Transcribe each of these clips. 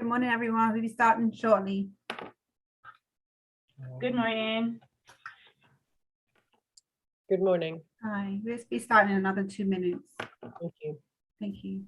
Good morning, everyone. We'll be starting shortly. Good morning. Good morning. Hi, we'll be starting in another 2 minutes. Thank you. Thank you.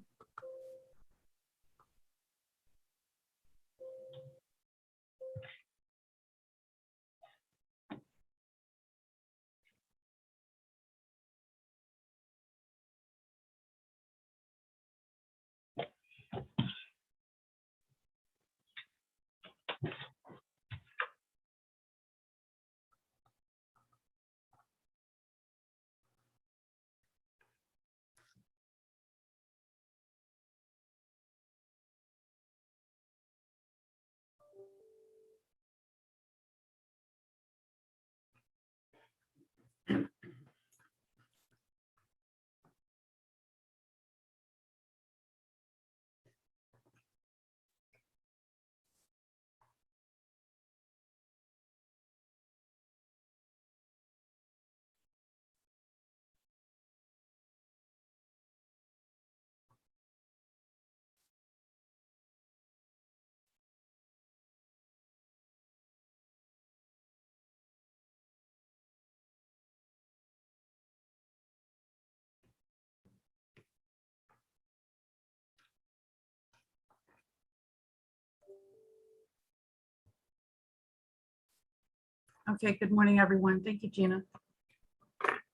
Okay, good morning, everyone. Thank you, Gina.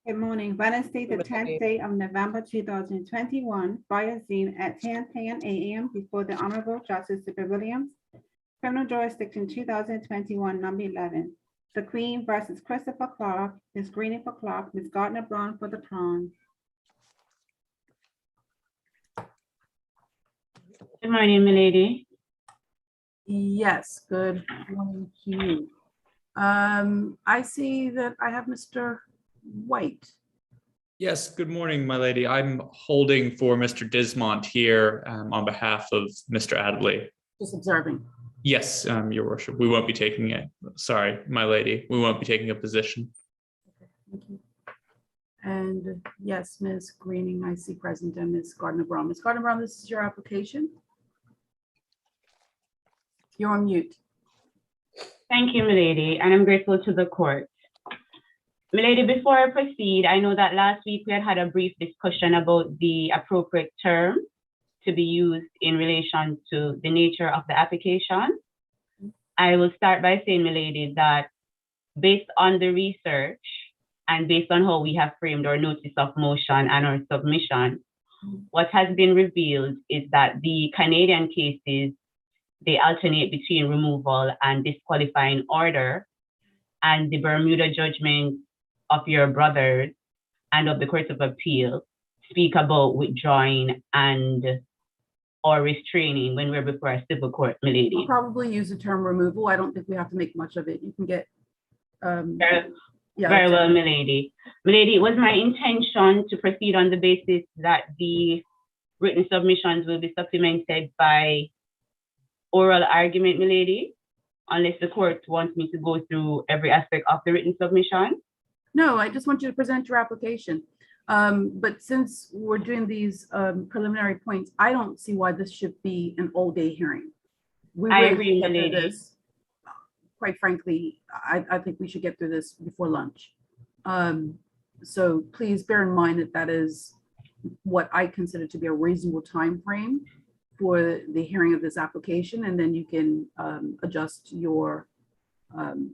Good morning. Wednesday, the 10th day of November 2021, fire scene at 10:10 a.m. before the Honorable Justice Sibyl Williams. Criminal jurisdiction 2021, number 11. The Queen versus Christopher Clarke. Ms. Greening for Clarke, Ms. Gardner Brown for the Crown. Good morning, milady. Yes, good morning to you. I see that I have Mr. White. Yes, good morning, my lady. I'm holding for Mr. Dismont here on behalf of Mr. Adley. Just observing. Yes, your worship. We won't be taking it. Sorry, my lady. We won't be taking a position. Okay, thank you. And yes, Ms. Greening, I see present, and Ms. Gardner Brown. Ms. Gardner Brown, this is your application. You're on mute. Thank you, milady, and I'm grateful to the court. Milady, before I proceed, I know that last week we had a brief discussion about the appropriate term to be used in relation to the nature of the application. I will start by saying, milady, that based on the research and based on how we have framed our notice of motion and our submission, what has been revealed is that the Canadian cases, they alternate between removal and disqualifying order, and the Bermuda judgment of your brothers and of the Court of Appeal speak about withdrawing and or restraining when we're before a civil court, milady. I'll probably use the term removal. I don't think we have to make much of it. You can get, Very well, milady. Milady, it was my intention to proceed on the basis that the written submissions will be supplemented by oral argument, milady, unless the court wants me to go through every aspect of the written submission. No, I just want you to present your application. But since we're doing these preliminary points, I don't see why this should be an all-day hearing. I agree, milady. This. Quite frankly, I think we should get through this before lunch. So please bear in mind that that is what I consider to be a reasonable time frame for the hearing of this application, and then you can adjust your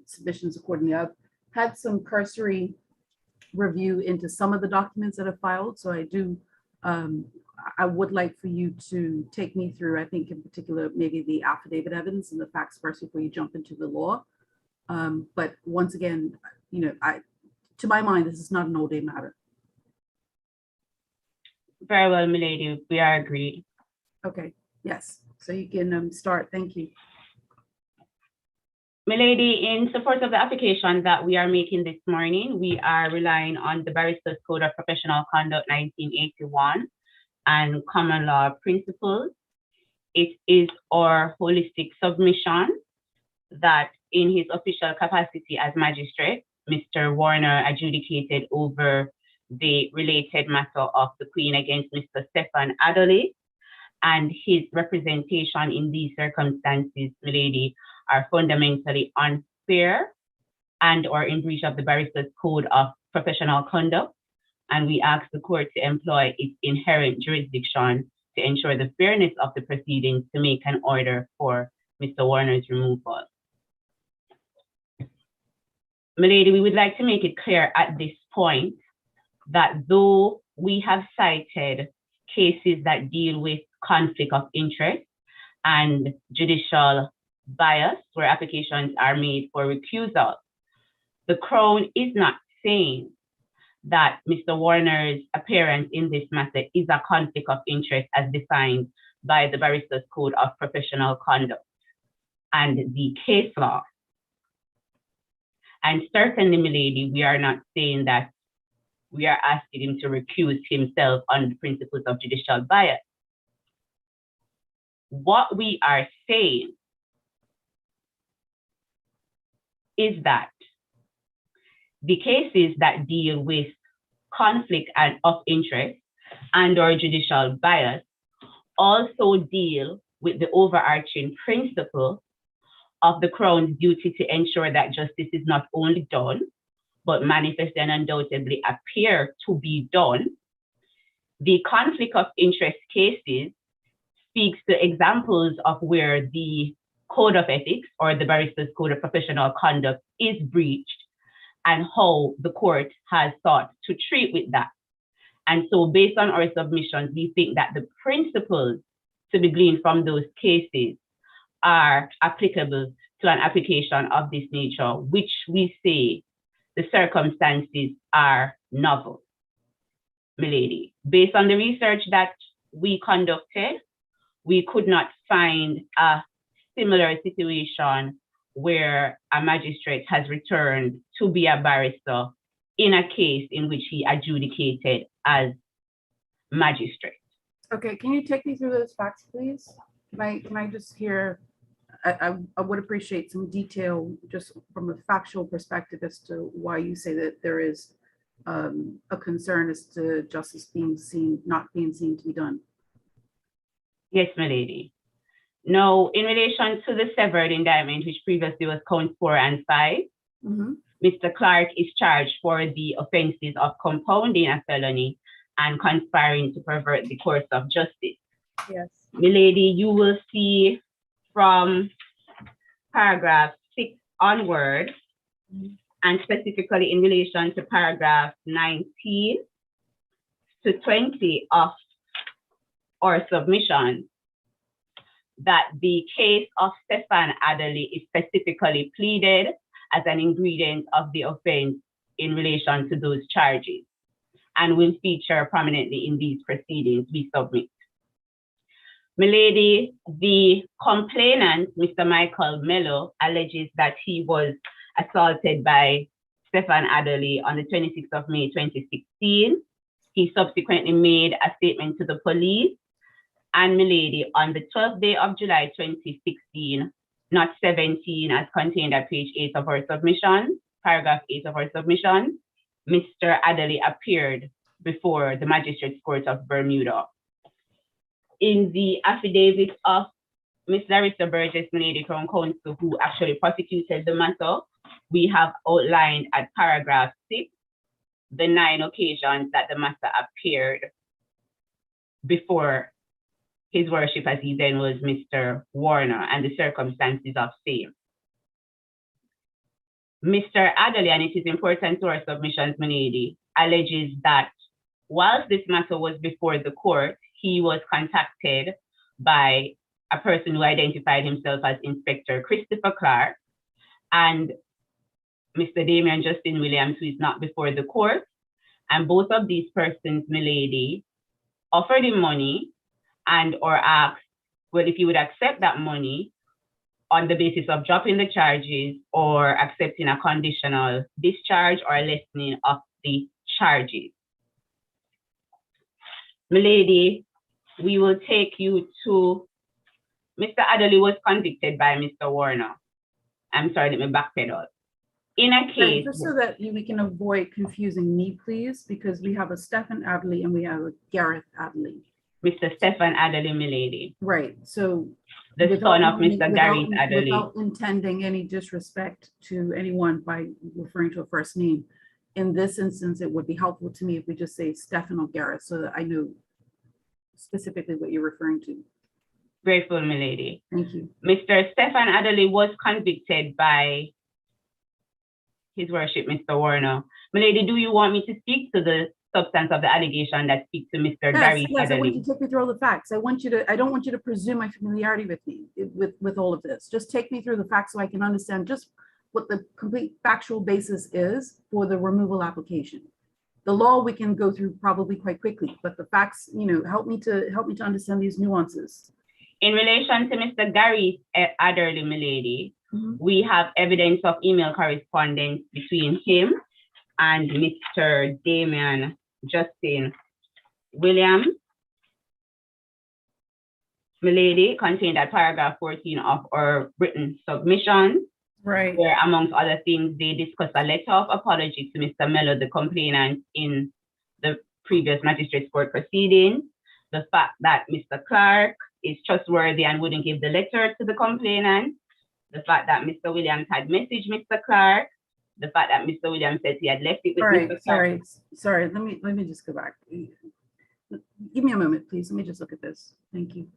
submissions accordingly. I've had some cursory review into some of the documents that are filed, so I would like for you to take me through, I think in particular, maybe the affidavit evidence and the facts first before you jump into the law. But once again, you know, to my mind, this is not an all-day matter. Very well, milady, we are agreed. Okay, yes, so you can start. Thank you. Milady, in support of the application that we are making this morning, we are relying on the Baristas Code of Professional Conduct 1981 and common law principles. It is our holistic submission that in his official capacity as magistrate, Mr. Warner adjudicated over the related matter of the Queen against Mr. Stephen Adderley. and his representation in these circumstances, milady, are fundamentally unfair and or in breach of the Baristas Code of Professional Conduct. And we ask the court to employ its inherent jurisdiction to ensure the fairness of the proceedings to make an order for Mr. Warner's removal. Milady, we would like to make it clear at this point that though we have cited cases that deal with conflict of interest and judicial bias where applications are made for recusal, the Crown is not saying that Mr. Warner's appearance in this matter is a conflict of interest as defined by the Baristas Code of Professional Conduct and the case law. And certainly, milady, we are not saying that we are asking him to recuse himself on the principles of judicial bias. What we are saying is that the cases that deal with conflict of interest and or judicial bias also deal with the overarching principle of the Crown's duty to ensure that justice is not only done, but manifestly and undoubtedly appear to be done. The conflict of interest cases speaks to examples of where the Code of Ethics or the Baristas Code of Professional Conduct is breached and how the court has sought to treat with that. And so based on our submissions, we think that the principles to be gleaned from those cases are applicable to an application of this nature, which we say the circumstances are novel, milady. Based on the research that we conducted, we could not find a similar situation where a magistrate has returned to be a barrister in a case in which he adjudicated as magistrate. Okay, can you take me through those facts, please? Can I just hear, I would appreciate some detail just from a factual perspective as to why you say that there is a concern as to justice not being seen to be done. Yes, my lady. Now, in relation to the severed indictment, which previously was count 4 and 5, Mr. Clarke is charged for the offenses of compounding a felony and conspiring to pervert the course of justice. Yes. Milady, you will see from paragraph 6 onward, and specifically in relation to paragraph 19 to 20 of our submission, that the case of Stephen Adderley is specifically pleaded as an ingredient of the offense in relation to those charges and will feature prominently in these proceedings we submit. Milady, the complainant, Mr. Michael Mello, alleges that he was assaulted by Stephen Adderley on the 26th of May, 2016. He subsequently made a statement to the police. And milady, on the 12th day of July, 2016, not 17, as contained at page 8 of our submission, paragraph 8 of our submission, Mr. Adderley appeared before the Magistrates Court of Bermuda. In the affidavit of Ms. Larissa Burgess, milady, Crown Counsel, who actually prosecuted the matter, we have outlined at paragraph 6 the 9 occasions that the matter appeared before his worship, as he then was Mr. Warner, and the circumstances of same. Mr. Adderley, and it is important to our submissions, milady, alleges that whilst this matter was before the court, he was contacted by a person who identified himself as Inspector Christopher Clarke and Mr. Damian Justin Williams, who is not before the court. And both of these persons, milady, offered him money and or asked, well, if he would accept that money on the basis of dropping the charges or accepting a conditional discharge or a lessening of the charges. Milady, we will take you to Mr. Adderley was convicted by Mr. Warner. I'm sorry, let me backpedal. In a case, just so that we can avoid confusing me, please, because we have a Stephen Adderley and we have a Gareth Adderley. Mr. Stephen Adderley, milady. Right, so. The son of meaning- Mr. Gary Adderley. Without intending any disrespect to anyone by referring to a first name, in this instance, it would be helpful to me if we just say Stephen or Garrett, so that I know specifically what you're referring to. Grateful, milady. Thank you. Mr. Stephen Adderley was convicted by His Worship, Mr. Warner. Milady, do you want me to speak to the substance of the allegation that speaks to Mr. Gary Yes, I want you Adderley? to take me through all the facts. I don't want you to presume my familiarity with me, with all of this. Just take me through the facts so I can understand just what the complete factual basis is for the removal application. The law we can go through probably quite quickly, but the facts, help me to understand these nuances. In relation to Mr. Gary Adderley, milady, Mhm. we have evidence of email correspondence between him and Mr. Damian Justin Williams, milady, contained at paragraph 14 of our written submission, Right. where amongst other things, they discuss a letter of apology to Mr. Mello, the complainant, in the previous magistrate's court proceedings, the fact that Mr. Clarke is trustworthy and wouldn't give the letter to the complainant, the fact that Mr. Williams had messaged Mr. Clarke, the fact that Mr. Williams said he had left it with Mr. Clarke. Sorry. Let me just go back. Give me a moment, please. Let me just look at this. Thank you.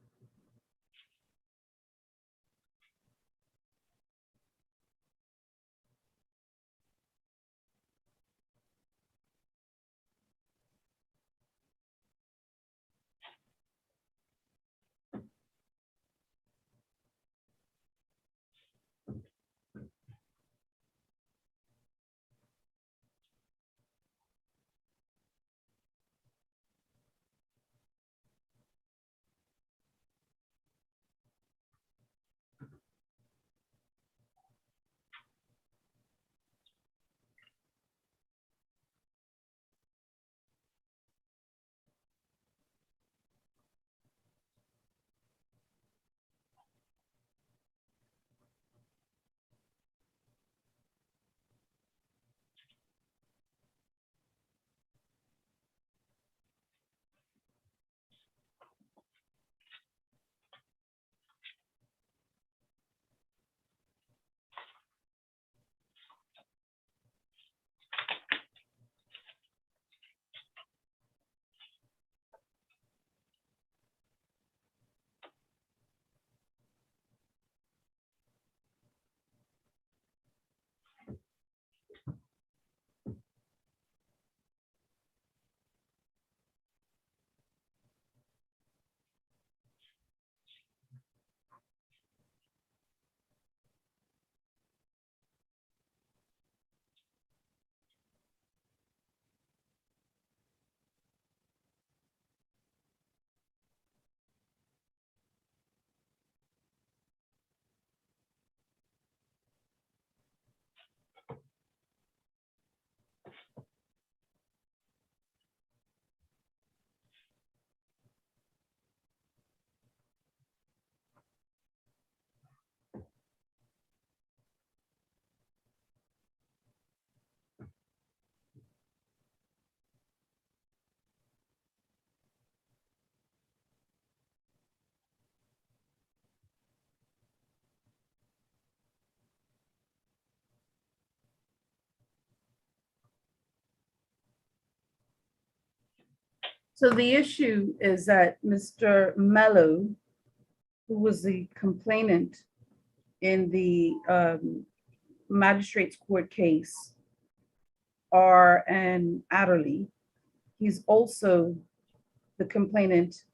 So the issue is that Mr. Mello, who was the complainant in the magistrate's court case, R.N. Adderley, he's also the complainant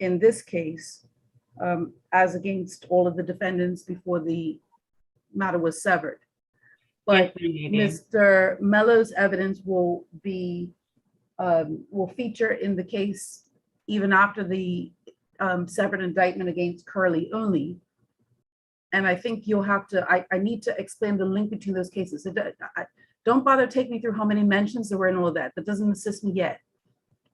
in this case, as against all of the defendants before the matter was severed. But Yes, Mr. Mello's evidence will feature in the case even after the severed indictment against Curley only. And I think you'll have to, I need to explain the link between those cases. Don't bother taking me through how many mentions there were and all of that. That doesn't assist me yet.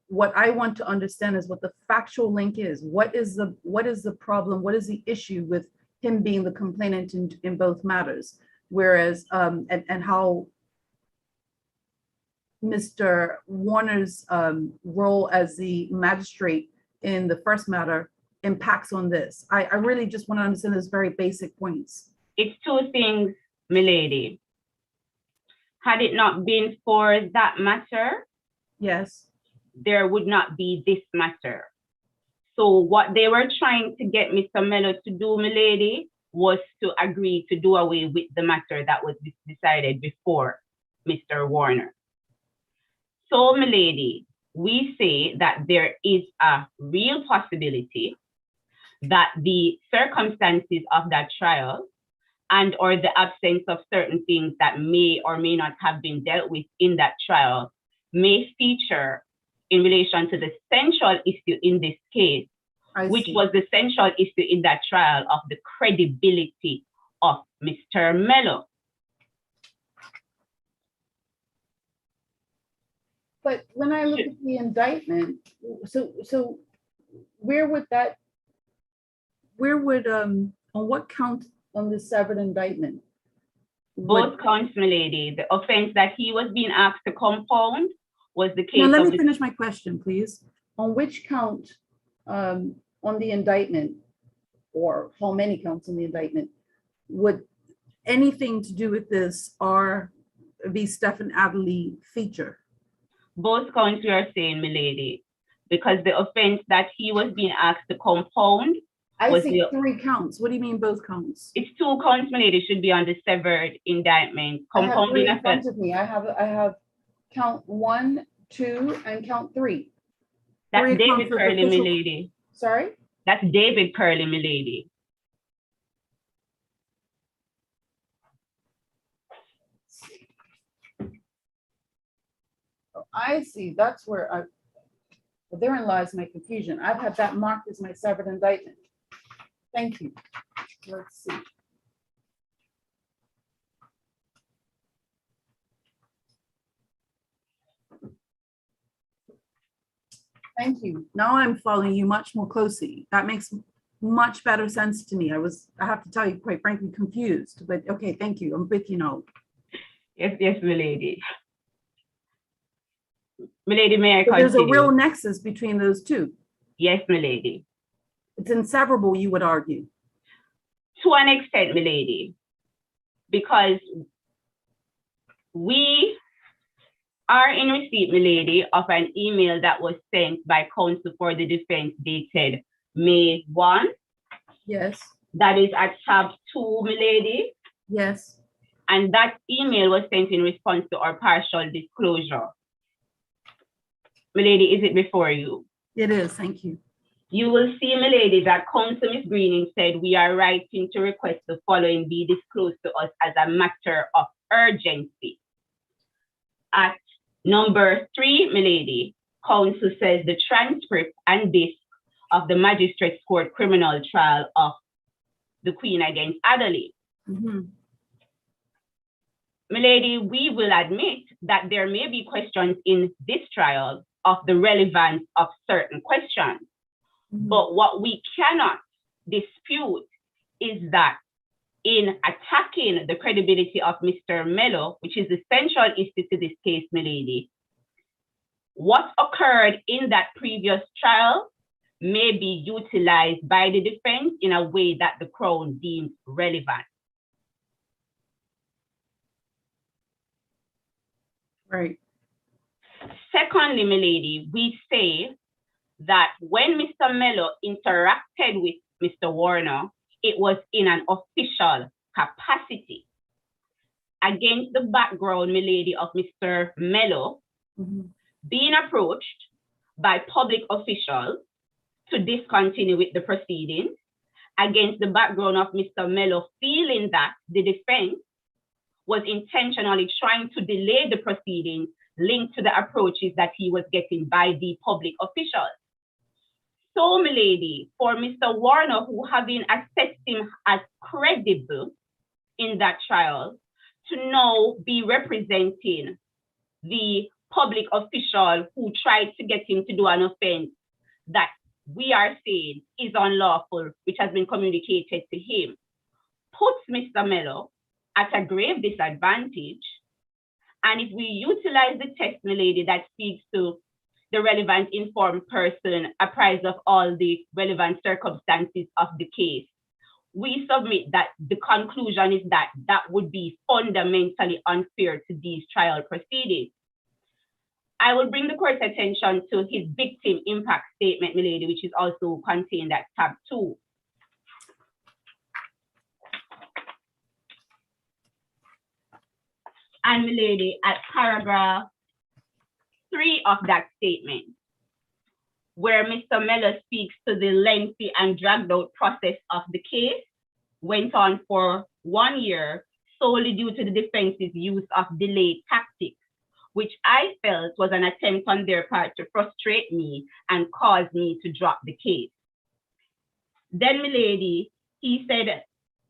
What I want to understand is what the factual link is. What is the problem? What is the issue with him being the complainant in both matters? Whereas, and how Mr. Warner's role as the magistrate in the first matter impacts on this? I really just want to understand those very basic points. It's two things, milady. Had it not been for that matter, Yes. there would not be this matter. So what they were trying to get Mr. Mello to do, milady, was to agree to do away with the matter that was decided before Mr. Warner. So, milady, we say that there is a real possibility that the circumstances of that trial and or the absence of certain things that may or may not have been dealt with in that trial may feature in relation to the central issue in this case, which was the central issue in that trial of the credibility of Mr. Mello. But when I look at the indictment, so where would on what count on the severed indictment? Both counts, milady. The offense that he was being asked to compound was the case. Now, let of me finish my question, please. On which count on the indictment, or how many counts in the indictment, would anything to do with this or be Stephen Adderley feature? Both counts we are saying, milady, because the offense that he was being asked to compound I see 3 counts. What do you mean both counts? It's 2 counts, milady, should be on the severed indictment. Compounding I have 3 in front of me. I have count 1, 2, and count 3. That's David Curley, milady. Sorry? That's David Curley, milady. I see. That's where therein lies my confusion. I've had that marked as my severed indictment. Thank you. Let's see. Thank you. Now I'm following you much more closely. That makes much better sense to me. I have to tell you, quite frankly, confused, but okay, thank you. I'm with you now. Yes, milady. Milady, may I continue? There's a real nexus between those two. Yes, milady. It's inseparable, you would argue. To an extent, milady, because we are in receipt, milady, of an email that was sent by counsel for the defense dated May 1. Yes. That is at tab 2, milady. Yes. And that email was sent in response to our partial disclosure. Milady, is it before you? It is, thank you. You will see, milady, that counsel Ms. Greening said we are writing to request the following be disclosed to us as a matter of urgency. At number 3, milady, counsel says the transcript and disc of the Magistrates Court criminal trial of the Queen against Adderley. Milady, we will admit that there may be questions in this trial of the relevance of certain questions. But what we cannot dispute is that in attacking the credibility of Mr. Mello, which is the central issue to this case, milady, what occurred in that previous trial may be utilized by the defense in a way that the Crown deems relevant. Right. Secondly, milady, we say that when Mr. Mello interacted with Mr. Warner, it was in an official capacity. Against the background, milady, of Mr. Mello being approached by public officials to discontinue with the proceedings, against the background of Mr. Mello feeling that the defense was intentionally trying to delay the proceedings linked to the approaches that he was getting by the public officials. So, milady, for Mr. Warner, who having assessed him as credible in that trial, to now be representing the public official who tried to get him to do an offense that we are saying is unlawful, which has been communicated to him, puts Mr. Mello at a grave disadvantage. And if we utilize the test, milady, that speaks to the relevant informed person apprised of all the relevant circumstances of the case. We submit that the conclusion is that that would be fundamentally unfair to these trial proceedings. I will bring the court's attention to his victim impact statement, milady, which is also contained at tab 2. And milady, at paragraph 3 of that statement, where Mr. Mello speaks to the lengthy and dragged out process of the case, went on for 1 year solely due to the defense's use of delay tactics, which I felt was an attempt on their part to frustrate me and cause me to drop the case. Then, milady, he said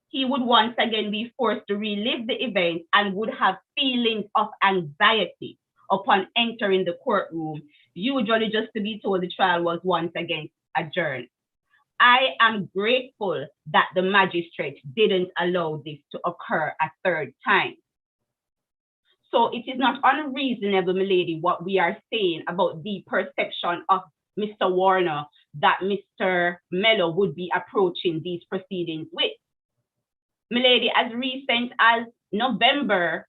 he would once again be forced to relive the event and would have feelings of anxiety upon entering the courtroom, usually just to be told the trial was once again adjourned. I am grateful that the magistrate didn't allow this to occur a third time. So it is not unreasonable, milady, what we are saying about the perception of Mr. Warner that Mr. Mello would be approaching these proceedings with. Milady, as recent as November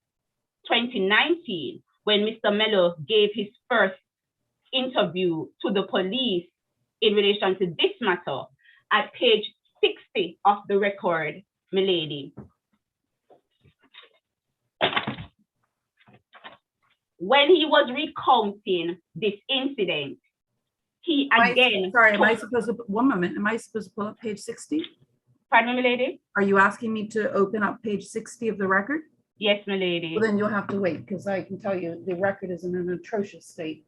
2019, when Mr. Mello gave his first interview to the police in relation to this matter, at page 60 of the record, milady, when he was recounting this incident, he again— Sorry, am I supposed to, one moment, am I supposed to pull up page 60? Pardon me, milady? Are you asking me to open up page 60 of the record? Yes, milady. Well, then you'll have to wait, because I can tell you the record is in an atrocious state.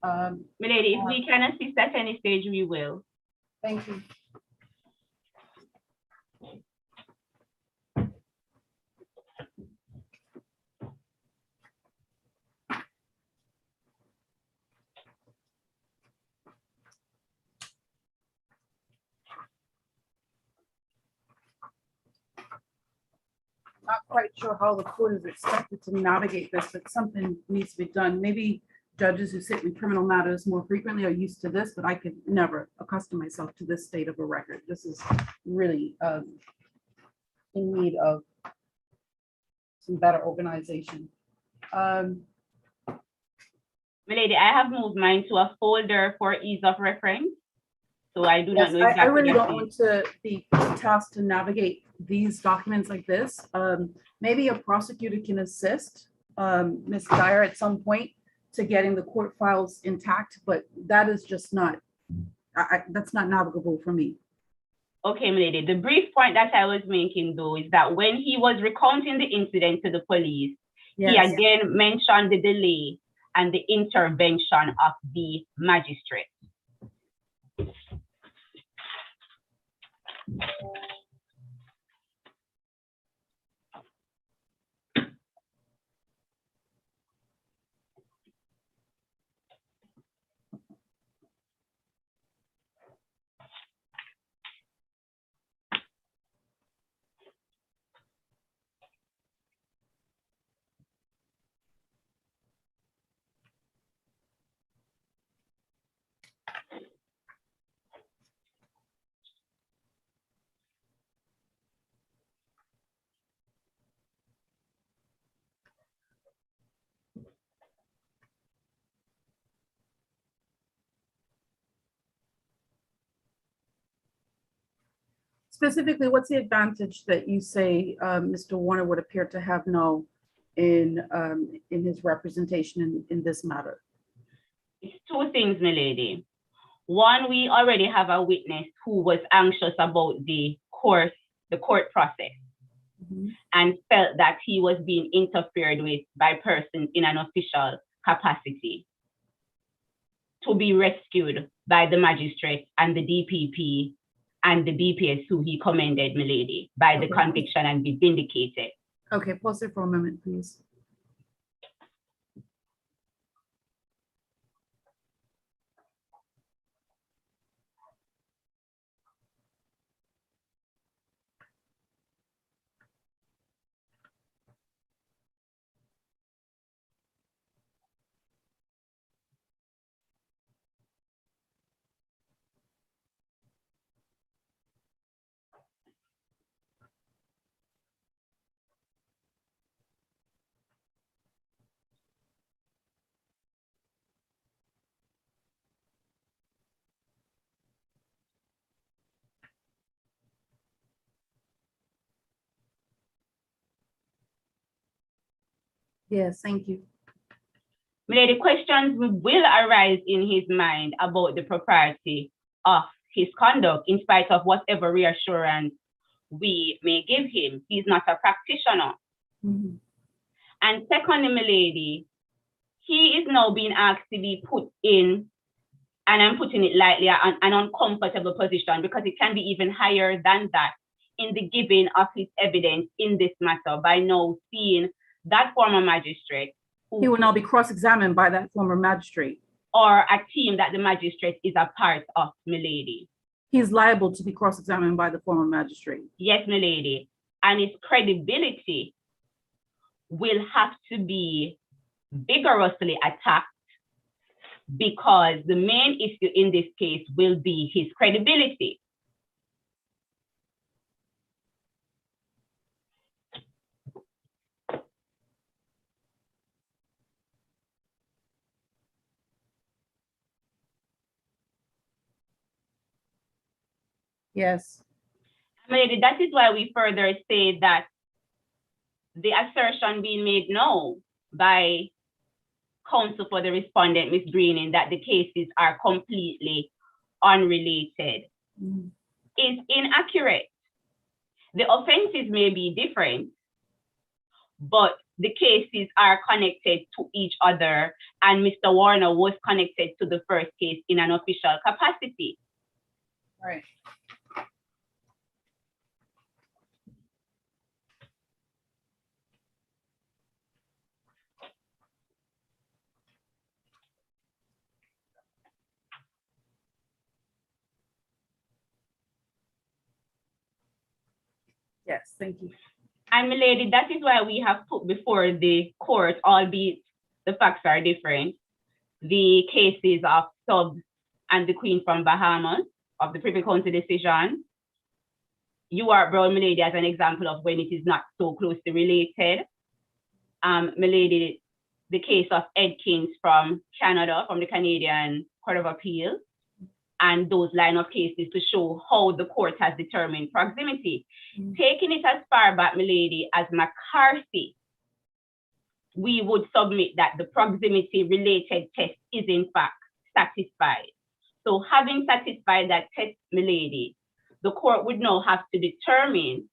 Milady, if we can assist at any stage, we will. Thank you. Not quite sure how the court is expected to navigate this, but something needs to be done. Maybe judges who sit in criminal matters more frequently are used to this, but I could never accustom myself to this state of a record. This is really in need of some better organization. Milady, I have moved mine to a folder for ease of reference. So I do not know I exactly. really don't want to be tasked to navigate these documents like this. Maybe a prosecutor can assist Ms. Dyer at some point to getting the court files intact, but that is just not, that's not navigable for me. Okay, milady, the brief point that I was making though is that when he was recounting the incident to the police, he again mentioned the delay and the intervention of the magistrate. Specifically, what's the advantage that you say Mr. Warner would appear to have no in his representation in this matter? It's two things, milady. One, we already have a witness who was anxious about the court process and felt that he was being interfered with by persons in an official capacity to be rescued by the magistrate and the DPP and the BPS who he commended, milady, by the conviction and be vindicated. Okay, pause it for a moment, please. Yes, thank you. Milady, questions will arise in his mind about the propriety of his conduct in spite of whatever reassurance we may give him. He's not a practitioner. Mhm. And secondly, milady, he is now being asked to be put in, and I'm putting it lightly, an uncomfortable position, because it can be even higher than that in the giving of his evidence in this matter by now seeing that former magistrate. He will now be cross-examined by that former magistrate. Or a team that the magistrate is a part of, milady. He's liable to be cross-examined by the former magistrate. Yes, milady. And his credibility will have to be vigorously attacked, because the main issue in this case will be his credibility. Yes. Milady, that is why we further say that the assertion being made now by counsel for the respondent, Ms. Greening, that the cases are completely unrelated, is inaccurate. The offenses may be different, but the cases are connected to each other, and Mr. Warner was connected to the first case in an official capacity. Right. Yes, thank you. And milady, that is why we have put before the court, albeit the facts are different, the cases of Stubbs and the Queen from Bahamas of the Privy Council decision. You are Brown, milady, as an example of when it is not so closely related. Milady, the case of Edkins from Canada, from the Canadian Court of Appeal, and those line of cases to show how the court has determined proximity. Taking it as far back, milady, as McCarthy, we would submit that the proximity related test is in fact satisfied. So having satisfied that test, milady, the court would now have to determine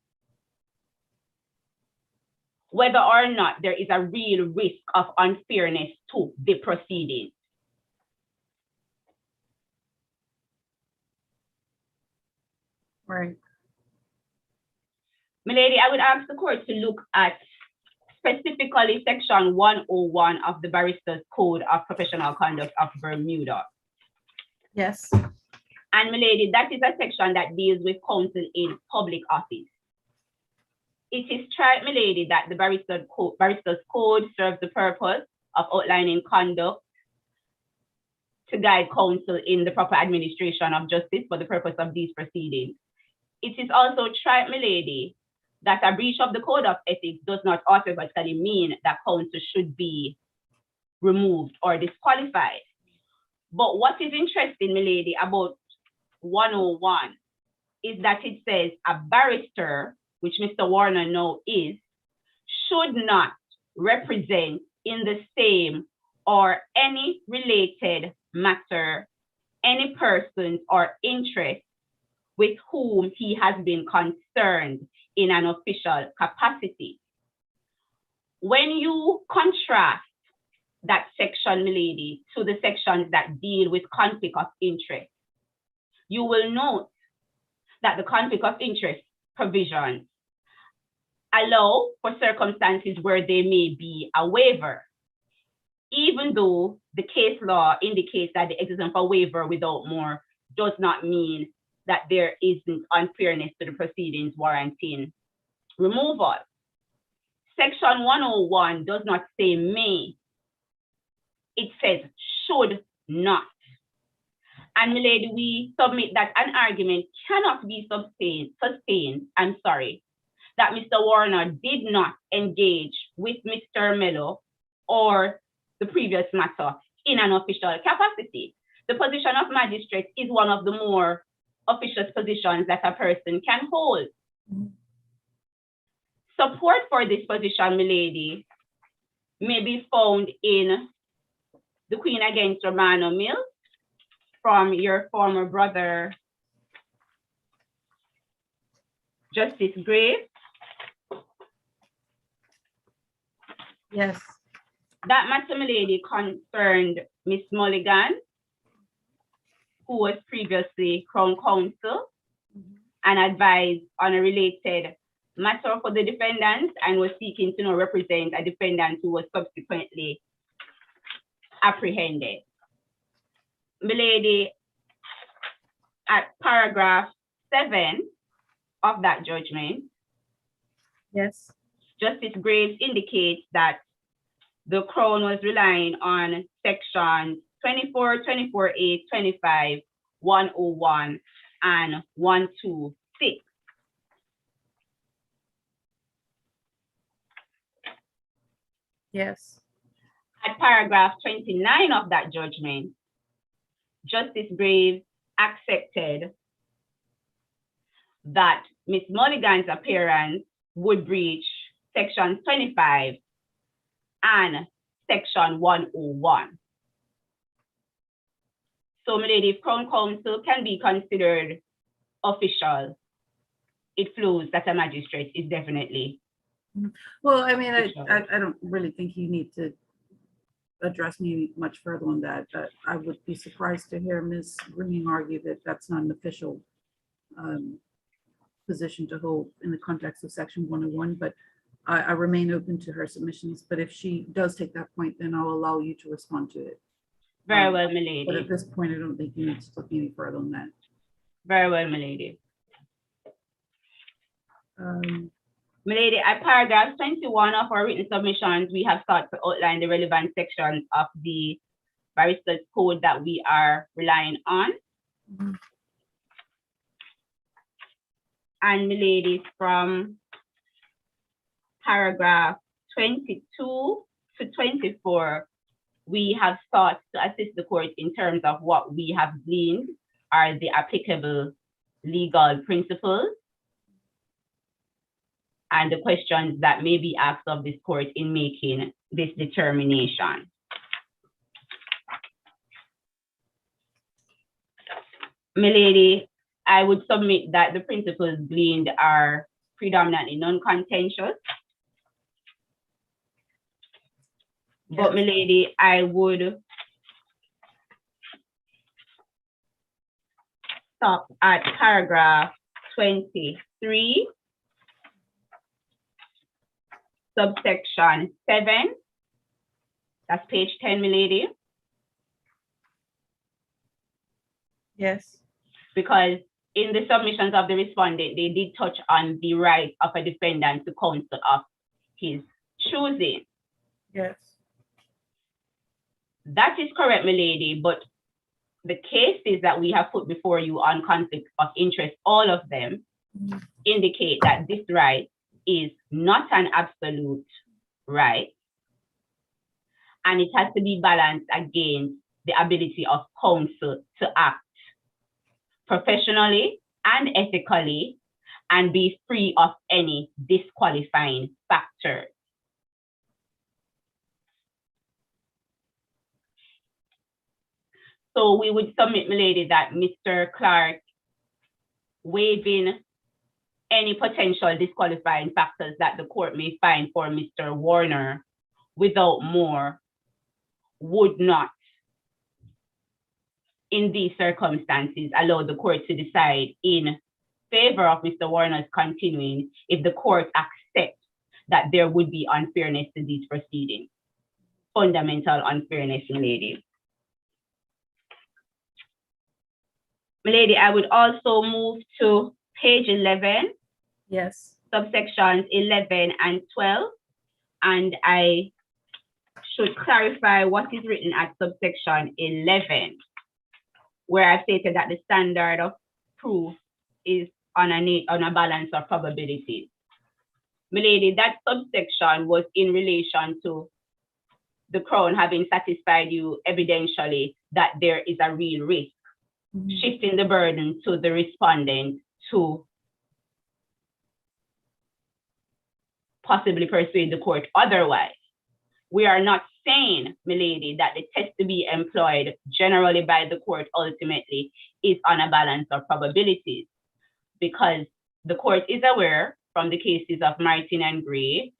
whether or not there is a real risk of unfairness to the proceeding. Right. Milady, I would ask the court to look at specifically section 101 of the Baristas Code of Professional Conduct of Bermuda. Yes. And milady, that is a section that deals with counsel in public office. It is trite, milady, that the Baristas Code serves the purpose of outlining conduct to guide counsel in the proper administration of justice for the purpose of these proceedings. It is also trite, milady, that a breach of the code of ethics does not automatically mean that counsel should be removed or disqualified. But what is interesting, milady, about 101 is that it says a barrister, which Mr. Warner now is, should not represent in the same or any related matter any persons or interest with whom he has been concerned in an official capacity. When you contrast that section, milady, to the sections that deal with conflict of interest, you will note that the conflict of interest provisions allow for circumstances where there may be a waiver, even though the case law indicates that the existence of a waiver without more does not mean that there isn't unfairness to the proceedings warranting removal. Section 101 does not say may, it says should not. And milady, we submit that an argument cannot be sustained, that Mr. Warner did not engage with Mr. Mello or the previous matter in an official capacity. The position of magistrate is one of the more officious positions that a person can hold. Support for this position, milady, may be found in the Queen against Romano Mills from your former brother, Justice Graves. Yes. That matter, my lady, concerned Miss Mulligan, who was previously Crown Counsel and advised on a related matter for the defendant and was seeking to now represent a defendant who was subsequently apprehended. Milady, at paragraph 7 of that judgment, Yes. Justice Graves indicates that the Crown was relying on sections 24, 24A, 25, 101, and 126. Yes. At paragraph 29 of that judgment, Justice Graves accepted that Ms. Mulligan's appearance would breach section 25 and section 101. So, my lady, if Crown Counsel can be considered official, it flows that a magistrate is definitely. Well, I mean, I don't really think you need to address me much further on that. I would be surprised to hear Ms. Green argue that that's not an official position to hold in the context of section 101, but I remain open to her submissions. But if she does take that point, then I'll allow you to respond to it. Very well, my lady. But at this point, I don't think you need to talk any further on that. Very well, my lady. My lady, at paragraph 21 of our written submissions, we have sought to outline the relevant sections of the Baristas Code that we are relying on. And my ladies, from paragraph 22 to 24, we have sought to assist the court in terms of what we have gleaned are the applicable legal principles and the questions that may be asked of this court in making this determination. My lady, I would submit that the principles gleaned are predominantly non-contentious. But my lady, I would stop at paragraph 23, subsection 7. That's page 10, my lady. Yes. Because in the submissions of the respondent, they did touch on the right of a defendant to counsel of his choosing. Yes. That is correct, my lady, but the cases that we have put before you on conflict of interest, all of them indicate that this right is not an absolute right, and it has to be balanced against the ability of counsel to act professionally and ethically and be free of any disqualifying factors. So we would submit, my lady, that Mr. Clarke, waiving any potential disqualifying factors that the court may find for Mr. Warner without more, would not, in these circumstances, allow the court to decide in favor of Mr. Warner's continuing if the court accepts that there would be unfairness to these proceedings. Fundamental unfairness, my lady. My lady, I would also move to page 11. Yes. Subsections 11 and 12. And I should clarify what is written at subsection 11, where I've stated that the standard of proof is on a balance of probabilities. My lady, that subsection was in relation to the Crown having satisfied you evidentially that there is a real risk, shifting the burden to the respondent to possibly persuade the court otherwise, we are not saying, milady, that the test to be employed generally by the court ultimately is on a balance of probabilities, because the court is aware from the cases of Martin and Gray,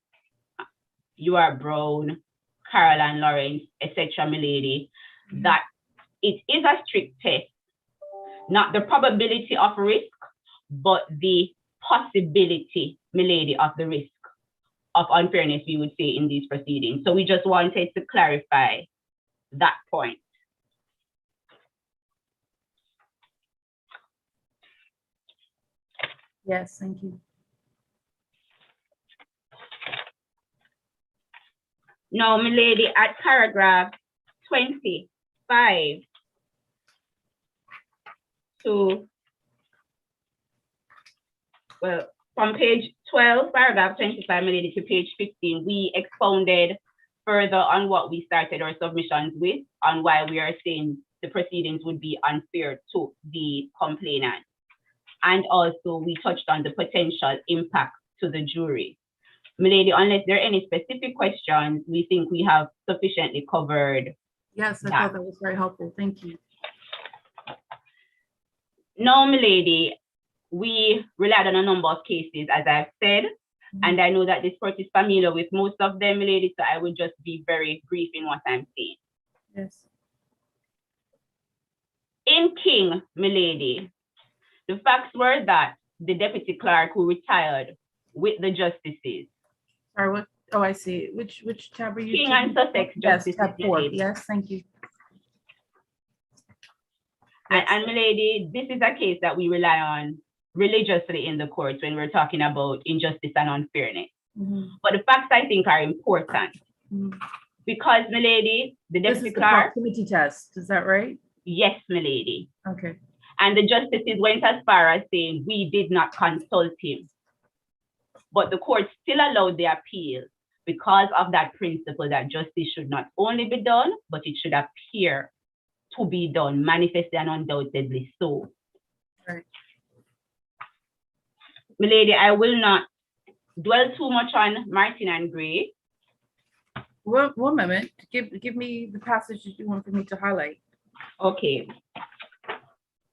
you are Brown, Carol and Lawrence, etc., milady, that it is a strict test, not the probability of risk, but the possibility, milady, of the risk of unfairness, we would say, in these proceedings. So we just wanted to clarify that point. Yes, thank you. Now, milady, at paragraph 25 to, well, from page 12, paragraph 25, milady, to page 15, we expounded further on what we started our submissions with, on why we are saying the proceedings would be unfair to the complainant. And also we touched on the potential impact to the jury. Milady, unless there are any specific questions, we think we have sufficiently covered. Yes, I thought that was very helpful. Thank you. Now, milady, we relied on a number of cases, as I've said, and I know that this court is familiar with most of them, milady, so I will just be very brief in what I'm saying. Yes. In King, milady, the facts were that the deputy clerk who retired with the justices. Sorry, what? Oh, I see. Which tab are you? King and Sussex Yes, justices. tab 4. milady. Yes, thank you. And milady, this is a case that we rely on religiously in the courts when we're talking about injustice and unfairness. But the facts, I think, are important because, milady, the This deputy is the clerk. proximity test. Is that right? Yes, milady. Okay. And the justices went as far as saying we did not consult him. But the court still allowed the appeal because of that principle that justice should not only be done, but it should appear to be done, manifestly and undoubtedly so. Right. Milady, I will not dwell too much on Martin and Gray. One moment. Give me the passages you want for me to highlight. Okay.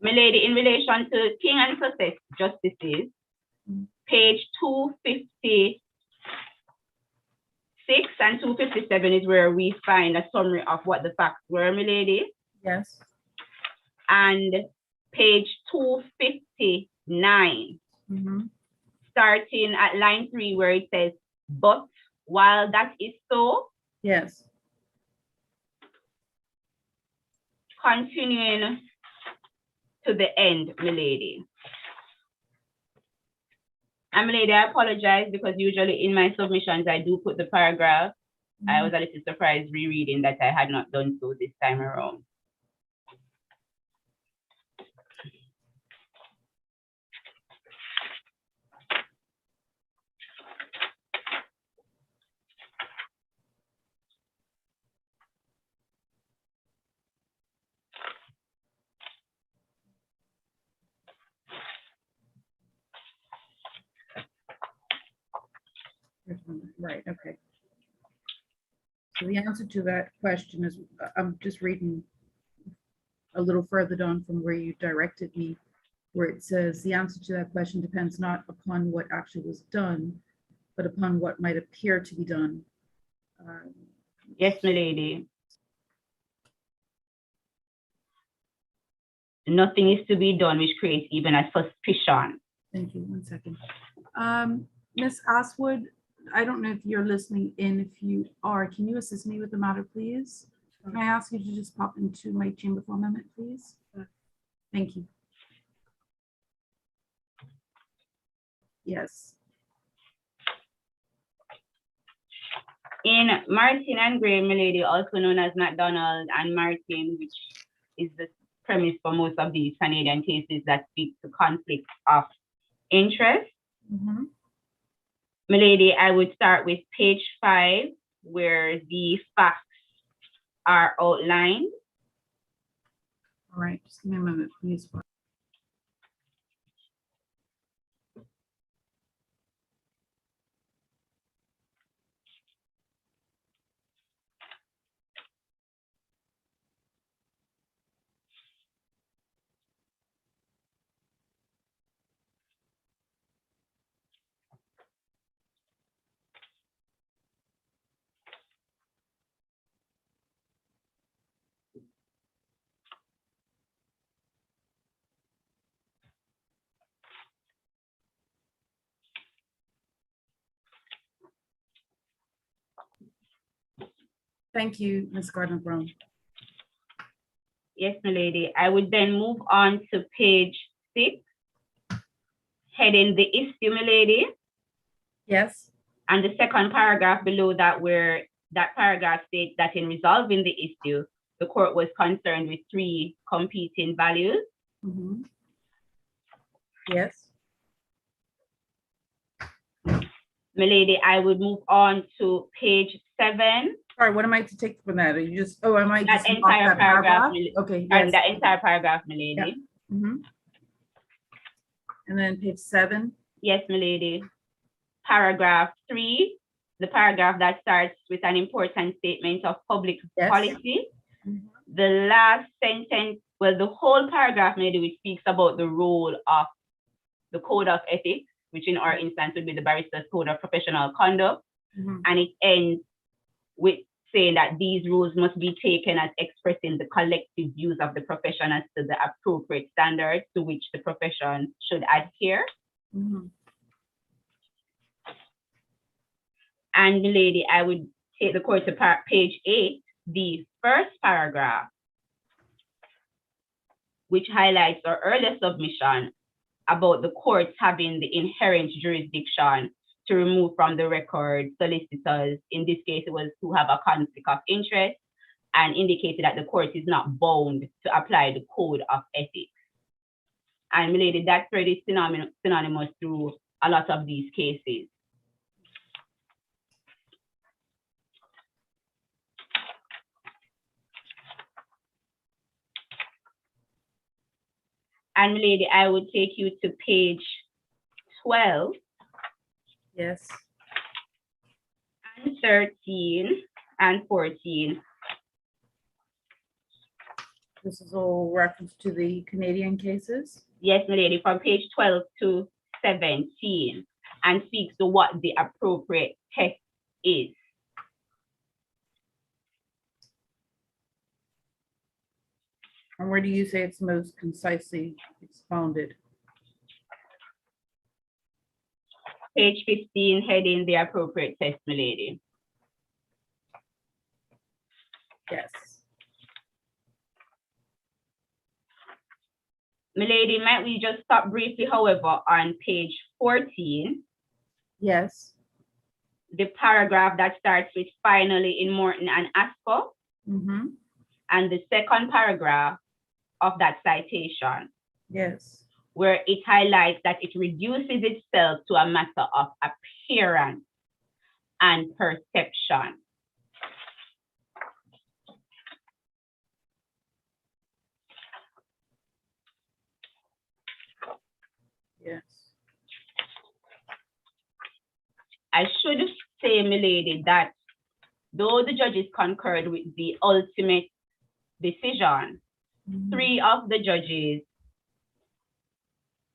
Milady, in relation to King and Sussex justices, page 256 and 257 is where we find a summary of what the facts were, milady. Yes. And page 259, starting at line 3, where it says, but while that is so, yes, continuing to the end, milady. And milady, I apologize because usually in my submissions, I do put the paragraph. I was a little surprised rereading that I had not done so this time around. right, okay. So the answer to that question is, I'm just reading a little further down from where you directed me, where it says the answer to that question depends not upon what actually was done, but upon what might appear to be done. Yes, milady. Nothing is to be done which creates even a suspicion. Thank you. 1 second. Ms. Oswood, I don't know if you're listening in. If you are, can you assist me with the matter, please? Can I ask you to just pop into my chamber for a moment, please? Thank you. Yes. In Martin and Gray, milady, also known as McDonald and Martin, which is the premise for most of these Canadian cases that speak to conflict of interest. Milady, I would start with page 5, where the facts are outlined. All right, just give me a moment, please. Thank you, Ms. Gardner-Brown. Yes, milady. I would then move on to page 6, heading the issue, milady. Yes. And the second paragraph below that, where that paragraph states that in resolving the issue, the court was concerned with 3 competing values. Mhm. Yes. Milady, I would move on to page 7. All right, what am I to take from that? Are you just, oh, am I That just mark entire that paragraph, Okay, and yes. that entire paragraph, milady. Yeah. Mhm. And then page 7. Yes, milady. Paragraph 3, the paragraph that starts with an important statement of public Yes. policy. Mhm. The last sentence, well, the whole paragraph, maybe, which speaks about the role of the code of ethics, which in our instance would be the Baristas Code of Professional Conduct. Mhm. And it ends with saying that these rules must be taken as expressing the collective views of the profession as to the appropriate standards to which the profession should adhere. Mhm. And milady, I would take the court to page 8, the first paragraph, which highlights our earlier submission about the courts having the inherent jurisdiction to remove from the record solicitors. In this case, it was to have a conflict of interest, and indicated that the court is not bound to apply the code of ethics. And milady, that thread is synonymous through a lot of these cases. And milady, I would take you to page 12. Yes. And 13 and 14. This is all reference to the Canadian cases. Yes, milady, from page 12 to 17, and speaks to what the appropriate test is. And where do you say it's most concisely expounded? Page 15, heading the appropriate test, milady. Yes. Milady, might we just stop briefly, however, on page 14? Yes. The paragraph that starts with finally in Morton and Ascot, Mm-hmm. and the second paragraph of that citation, Yes. where it highlights that it reduces itself to a matter of appearance and perception. Yes. I should say, milady, that though the judges concurred with the ultimate decision, Mhm. 3 of the judges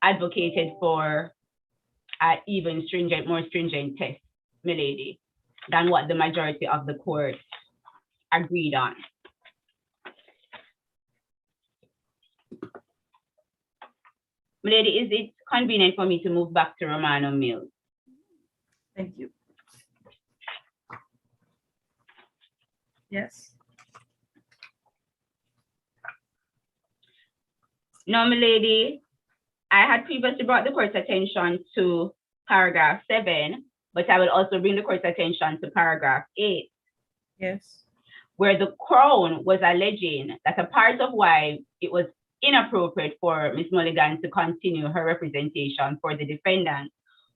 advocated for an even more stringent test, milady, than what the majority of the court agreed on. Milady, is it convenient for me to move back to Romano Mills? Thank you. Yes. No, milady, I had previously brought the court's attention to paragraph 7, but I will also bring the court's attention to paragraph 8, Yes. where the Crown was alleging that a part of why it was inappropriate for Ms. Mulligan to continue her representation for the defendant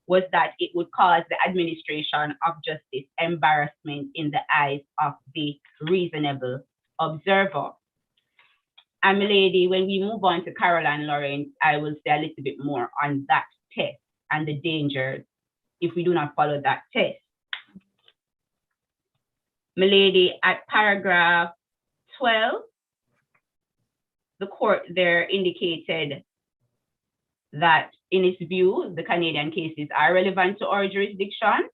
was that it would cause the administration of justice embarrassment in the eyes of the reasonable observer. And milady, when we move on to Caroline Lawrence, I will say a little bit more on that test and the dangers if we do not follow that test. Milady, at paragraph 12, the court there indicated that in its view, the Canadian cases are relevant to our jurisdiction.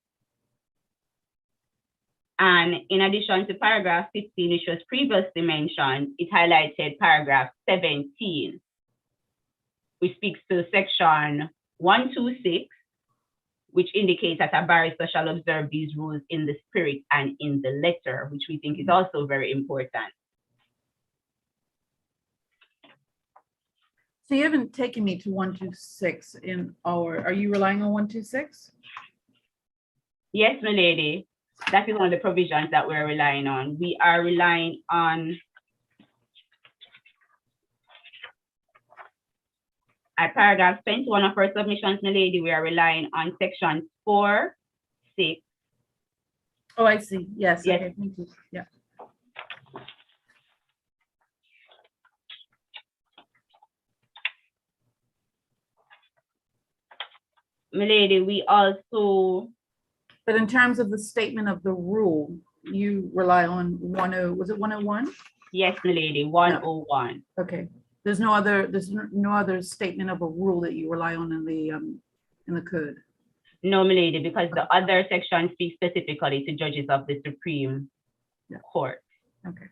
And in addition to paragraph 15, which was previously mentioned, it highlighted paragraph 17, which speaks to section 126, which indicates that a barrister shall observe these rules in the spirit and in the letter, which we think is also very important. So you haven't taken me to 126 in our, are you relying on 126? Yes, my lady, that is one of the provisions that we're relying on. We are relying on at paragraph 21 of our submissions, my lady, we are relying on sections 4, 6. Oh, I see. Yes. Yes. Okay. Thank you. Yeah. My lady, we also, But in terms of the statement of the rule, you rely on 10, was it 101? yes, my lady, 101. Okay. There's no other statement of a rule that you rely on in the code. No, my lady, because the other section speaks specifically to judges of the Supreme Court. Okay.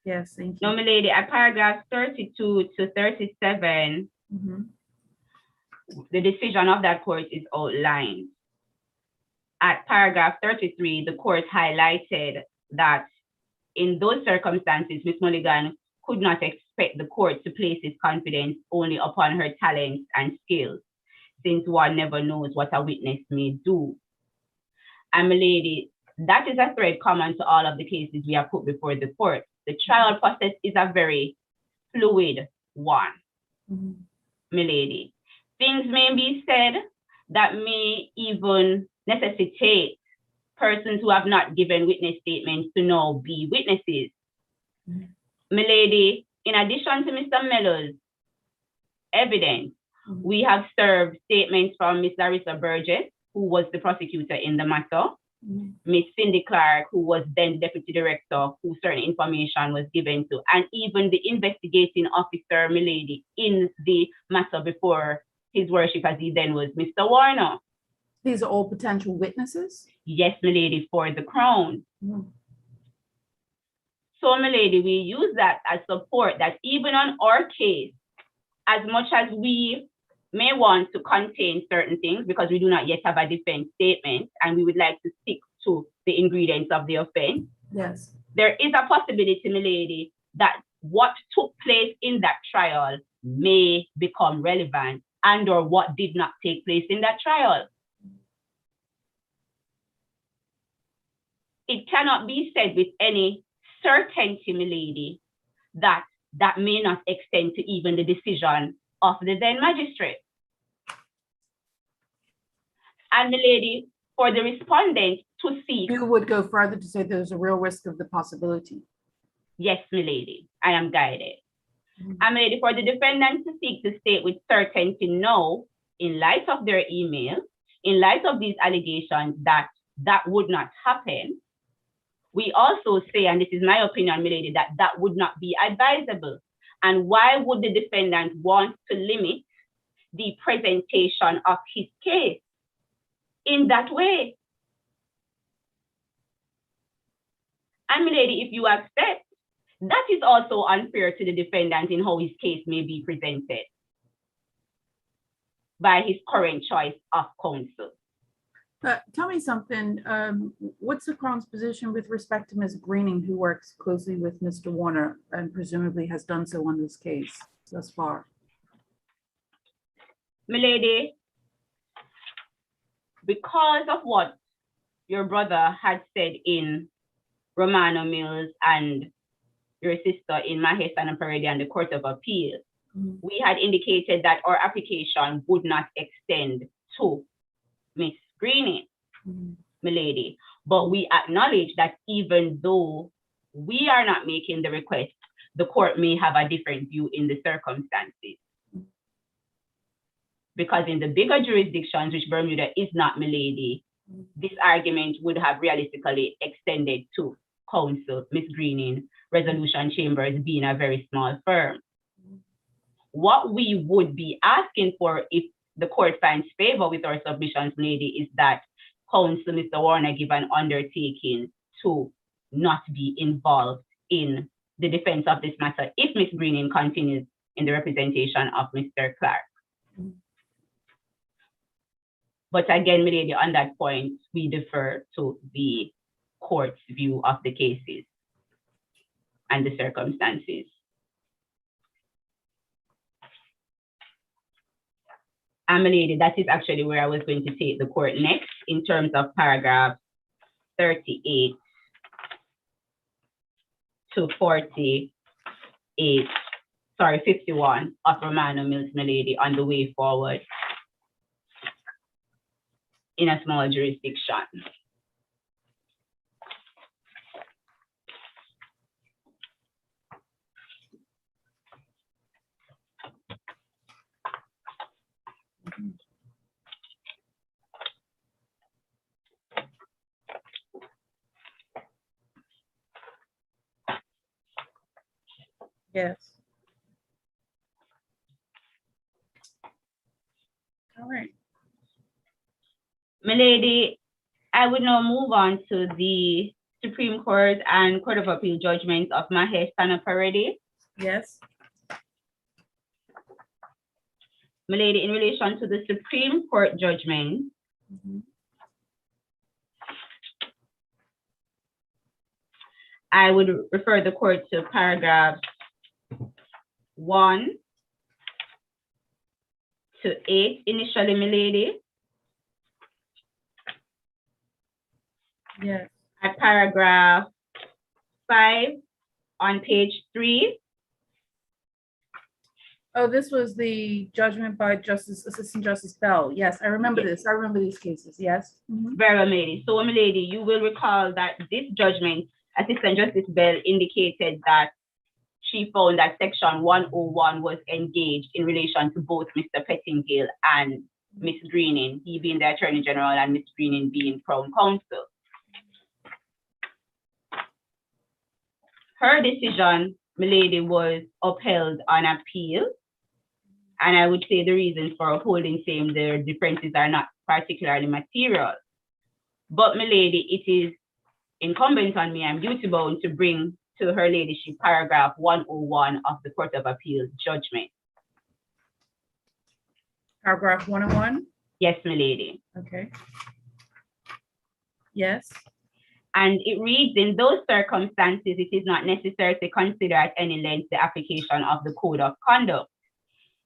Yes, thank you. No, my lady, at paragraph 32 to 37, the decision of that court is outlined. At paragraph 33, the court highlighted that in those circumstances, Ms. Mulligan could not expect the court to place its confidence only upon her talents and skills, since one never knows what a witness may do. And my lady, that is a thread common to all of the cases we have put before the court. The trial process is a very fluid one, my lady. Things may be said that may even necessitate persons who have not given witness statements to now be witnesses. My lady, in addition to Mr. Mello's evidence, we have served statements from Ms. Larissa Burgess, who was the prosecutor in the matter, Ms. Cindy Clarke, who was then deputy director, who certain information was given to, and even the investigating officer, my lady, in the matter before his worship, as he then was, Mr. Warner. These are all potential witnesses? Yes, my lady, for the Crown. So, my lady, we use that as support that even on our case, as much as we may want to contain certain things because we do not yet have a defense statement and we would like to stick to the ingredients of the offense. Yes. There is a possibility, my lady, that what took place in that trial may become relevant and or what did not take place in that trial. It cannot be said with any certainty, my lady, that that may not extend to even the decision of the then magistrate. And the lady, for the respondent to seek. You would go further to say there's a real risk of the possibility. Yes, my lady, I am guided. And my lady, for the defendant to seek to state with certainty no, in light of their email, in light of these allegations that that would not happen, we also say, and this is my opinion, my lady, that that would not be advisable. And why would the defendant want to limit the presentation of his case in that way? And my lady, if you accept, that is also unfair to the defendant in how his case may be presented by his current choice of counsel. Tell me something, what's the Crown's position with respect to Ms. Greening, who works closely with Mr. Warner and presumably has done so on this case thus far? My lady, because of what your brother had said in Romano Mills and your sister in Mahes and Peredi and the Court of Appeal, we had indicated that our application would not extend to Ms. Greening, my lady. But we acknowledge that even though we are not making the request, the court may have a different view in the circumstances. Because in the bigger jurisdictions, which Bermuda is not, my lady, this argument would have realistically extended to counsel, Ms. Greening, resolution chambers being a very small firm. What we would be asking for if the court finds favor with our submissions, lady, is that counsel, Mr. Warner, give an undertaking to not be involved in the defense of this matter if Ms. Greening continues in the representation of Mr. Clarke. But again, milady, on that point, we defer to the court's view of the cases and the circumstances. And milady, that is actually where I was going to take the court next in terms of paragraph 38 to 48, sorry, 51 of Romano Mills, milady, on the way forward in a small jurisdiction. Yes. All right. Milady, I would now move on to the Supreme Court and Court of Appeal judgments of Mahesh Tanaparedi. Yes. Milady, in relation to the Supreme Court judgment, I would refer the court to paragraphs 1 to 8 initially, milady. Yes. At paragraph 5 on page 3. Oh, this was the judgment by Assistant Justice Bell. Yes, I remember this. I remember these cases. Yes. Very well, milady. So, milady, you will recall that this judgment, Assistant Justice Bell indicated that she found that Section 101 was engaged in relation to both Mr. Pettingale and Ms. Greening, he being the Attorney General and Ms. Greening being Crown Counsel. Her decision, milady, was upheld on appeal. And I would say the reasons for upholding same, their differences are not particularly material. But milady, it is incumbent on me, I'm duty bound to bring to her ladyship paragraph 101 of the Court of Appeal judgment. Paragraph 101? Yes, milady. Okay. Yes. And it reads, in those circumstances, it is not necessary to consider at any length the application of the Code of Conduct.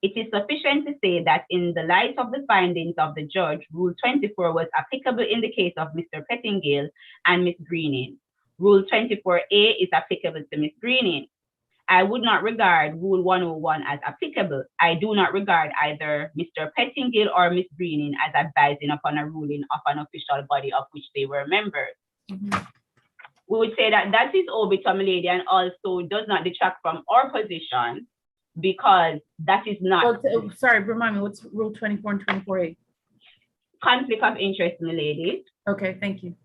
It is sufficient to say that in the light of the findings of the judge, Rule 24 was applicable in the case of Mr. Pettingale and Ms. Greening. Rule 24A is applicable to Ms. Greening. I would not regard Rule 101 as applicable. I do not regard either Mr. Pettingale or Ms. Greening as advising upon a ruling of an official body of which they were members. We would say that that is obiter, milady, and also does not detract from our position because that is not. Well, sorry, remind me, what's Rule 24 and 24A? Conflict of interest, milady. Okay, thank you.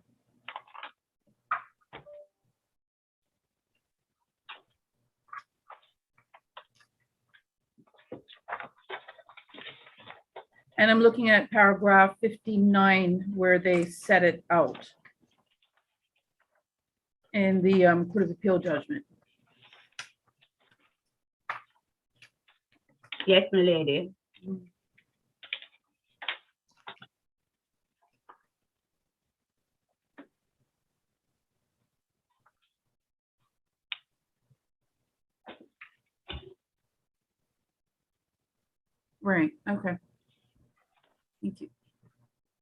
And I'm looking at paragraph 59 where they set it out in the Court of Appeal judgment. Yes, milady. Right, okay. Thank you.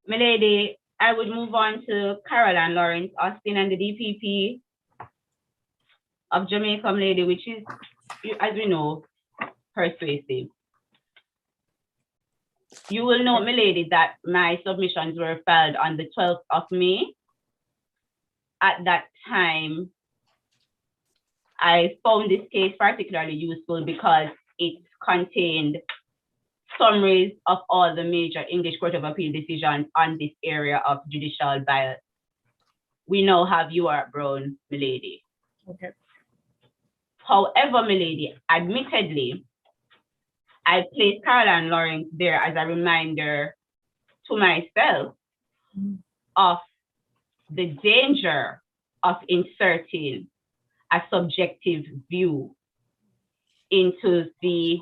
Milady, I would move on to Carol and Lawrence Austin and the DPP of Jamaica, milady, which is, as we know, persuasive. You will note, milady, that my submissions were filed on the 12th of May. At that time, I found this case particularly useful because it contained summaries of all the major English Court of Appeal decisions on this area of judicial bias. We now have UR Brown, milady. Okay. However, milady, admittedly, I placed Carol and Lawrence there as a reminder to myself of the danger of inserting a subjective view into the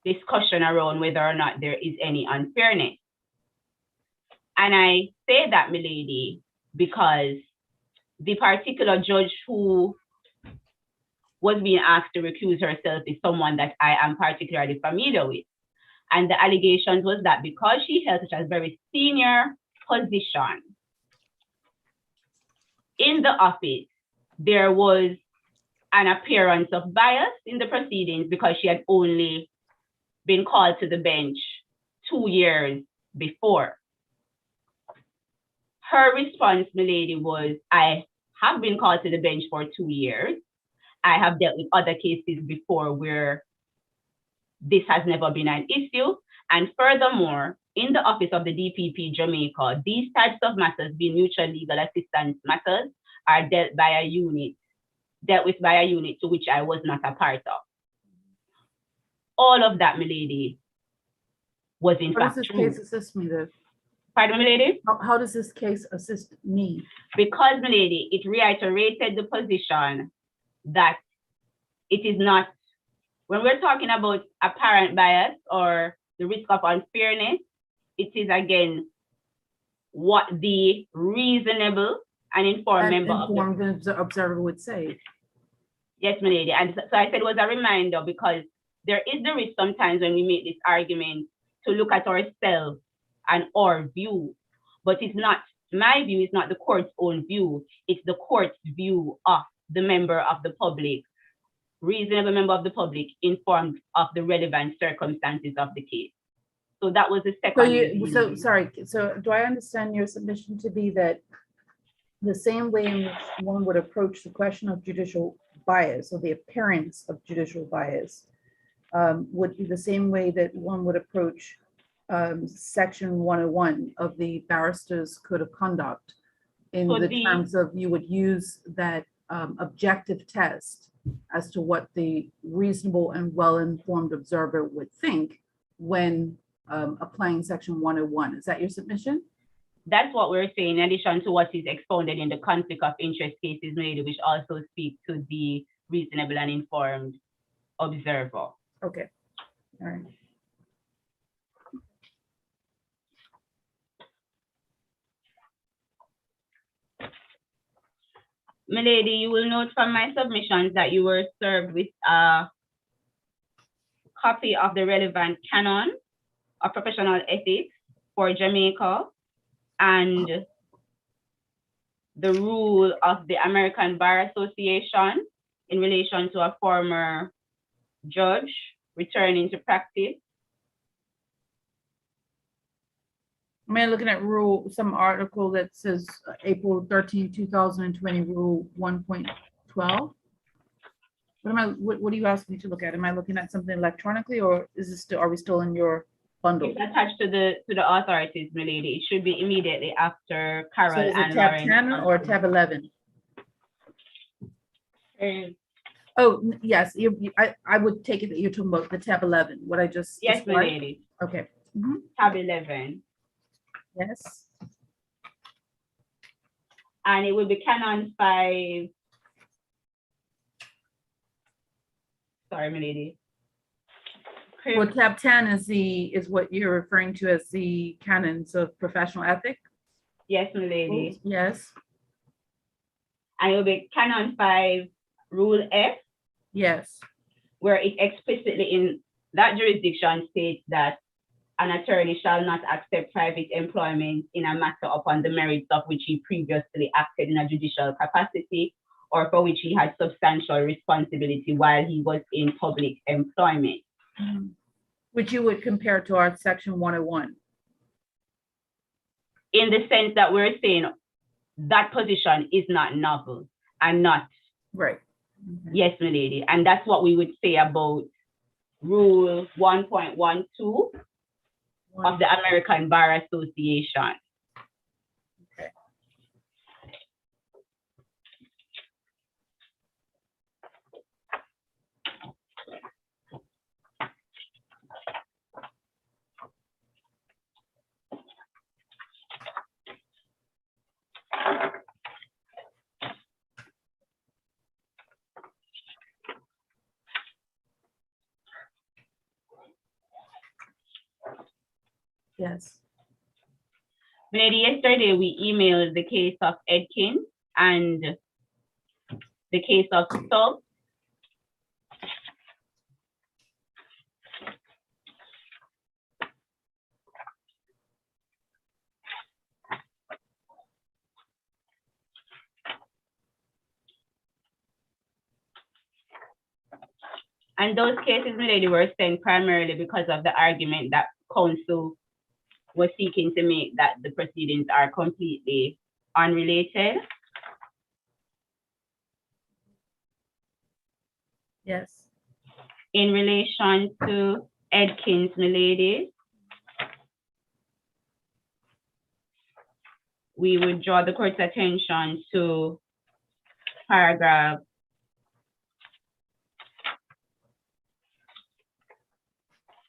discussion around whether or not there is any unfairness. And I say that, milady, because the particular judge who was being asked to recuse herself is someone that I am particularly familiar with. And the allegations was that because she held such a very senior position in the office, there was an appearance of bias in the proceedings because she had only been called to the bench 2 years before. Her response, milady, was, I have been called to the bench for 2 years. I have dealt with other cases before where this has never been an issue. And furthermore, in the office of the DPP Jamaica, these types of matters, being mutual legal assistance matters, are dealt with by a unit to which I was not a part of. All of that, milady, was in fact true. How does this case assist me though? Pardon, milady? How does this case assist me? Because, milady, it reiterated the position that it is not, when we're talking about apparent bias or the risk of unfairness, it is again what the reasonable and informed member of the observer would say. Yes, milady. And so I said it was a reminder because there is the risk sometimes when we make this argument to look at ourselves and our view, but it's not my view, it's not the court's own view, it's the court's view of the member of the public, reasonable member of the public, informed of the relevant circumstances of the case. So that was the second. So do I understand your submission to be that the same way in which one would approach the question of judicial bias or the appearance of judicial bias would be the same way that one would approach Section 101 of the Barristers Code of Conduct in terms of you would use that objective test as to what the reasonable and well-informed observer would think when applying Section 101. Is that your submission? That's what we're saying, in addition to what is expounded in the conflict of interest cases made, which also speaks to the reasonable and informed observer. Okay, all right. Milady, you will note from my submissions that you were served with a copy of the relevant canon of professional ethics for Jamaica and the rule of the American Bar Association in relation to a former judge returning to practice. Am I looking at some article that says April 13, 2020, Rule 1.12? What do you ask me to look at? Am I looking at something electronically, or is this still, are we still in your bundle? It's attached to the authorities, milady. It should be immediately after Carol. So is it and tab Lauren 10 or tab 11? Oh, yes, I would take it that you're talking about the tab 11, what I just Yes, described? milady. Okay. Tab 11. Yes. And it will be Canon 5. Sorry, milady. Well, tab 10 is what you're referring to as the canons of professional ethic? Yes, milady. Yes. And it will be Canon 5, Rule F. Yes. Where it explicitly in that jurisdiction states that an attorney shall not accept private employment in a matter upon the merits of which he previously acted in a judicial capacity or for which he had substantial responsibility while he was in public employment. Which you would compare to our Section 101. In the sense that we're saying that position is not novel and not. Right. Okay. Yes, milady. And that's what we would say about Rule 1.12 of the American Bar Association. Okay. Yes. Lady, yesterday we emailed the case of Edkins and the case of Stubbs. And those cases, my lady, were sent primarily because of the argument that counsel was seeking to make that the proceedings are completely unrelated. Yes. In relation to Edkins, my lady, we would draw the court's attention to paragraph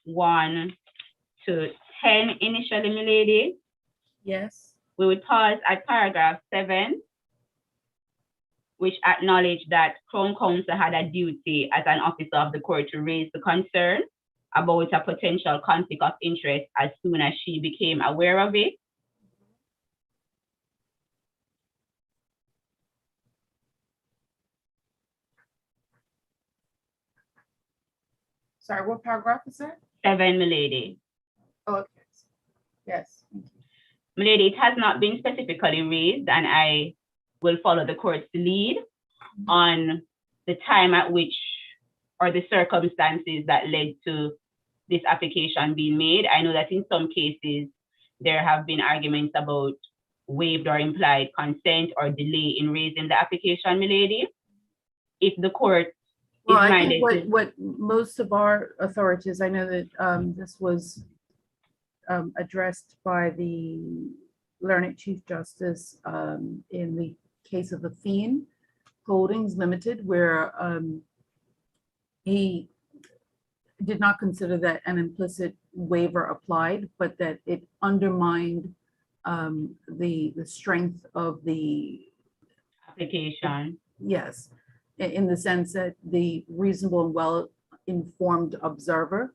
1 to 10 initially, my lady. Yes. We would pause at paragraph 7, which acknowledged that Crown Counsel had a duty as an officer of the court to raise the concern about a potential conflict of interest as soon as she became aware of it. Sorry, what paragraph is that? 7, my lady. Oh, okay. Yes. My lady, it has not been specifically raised, and I will follow the court's lead on the time at which, or the circumstances that led to this application being made. I know that in some cases, there have been arguments about waived or implied consent or delay in raising the application, my lady. If the court Well, is I minded think to, what most of our authorities, I know that this was addressed by the learned Chief Justice in the case of the Fiend Holdings Limited, where he did not consider that an implicit waiver applied, but that it undermined the strength of the application. yes, in the sense that the reasonable and well-informed observer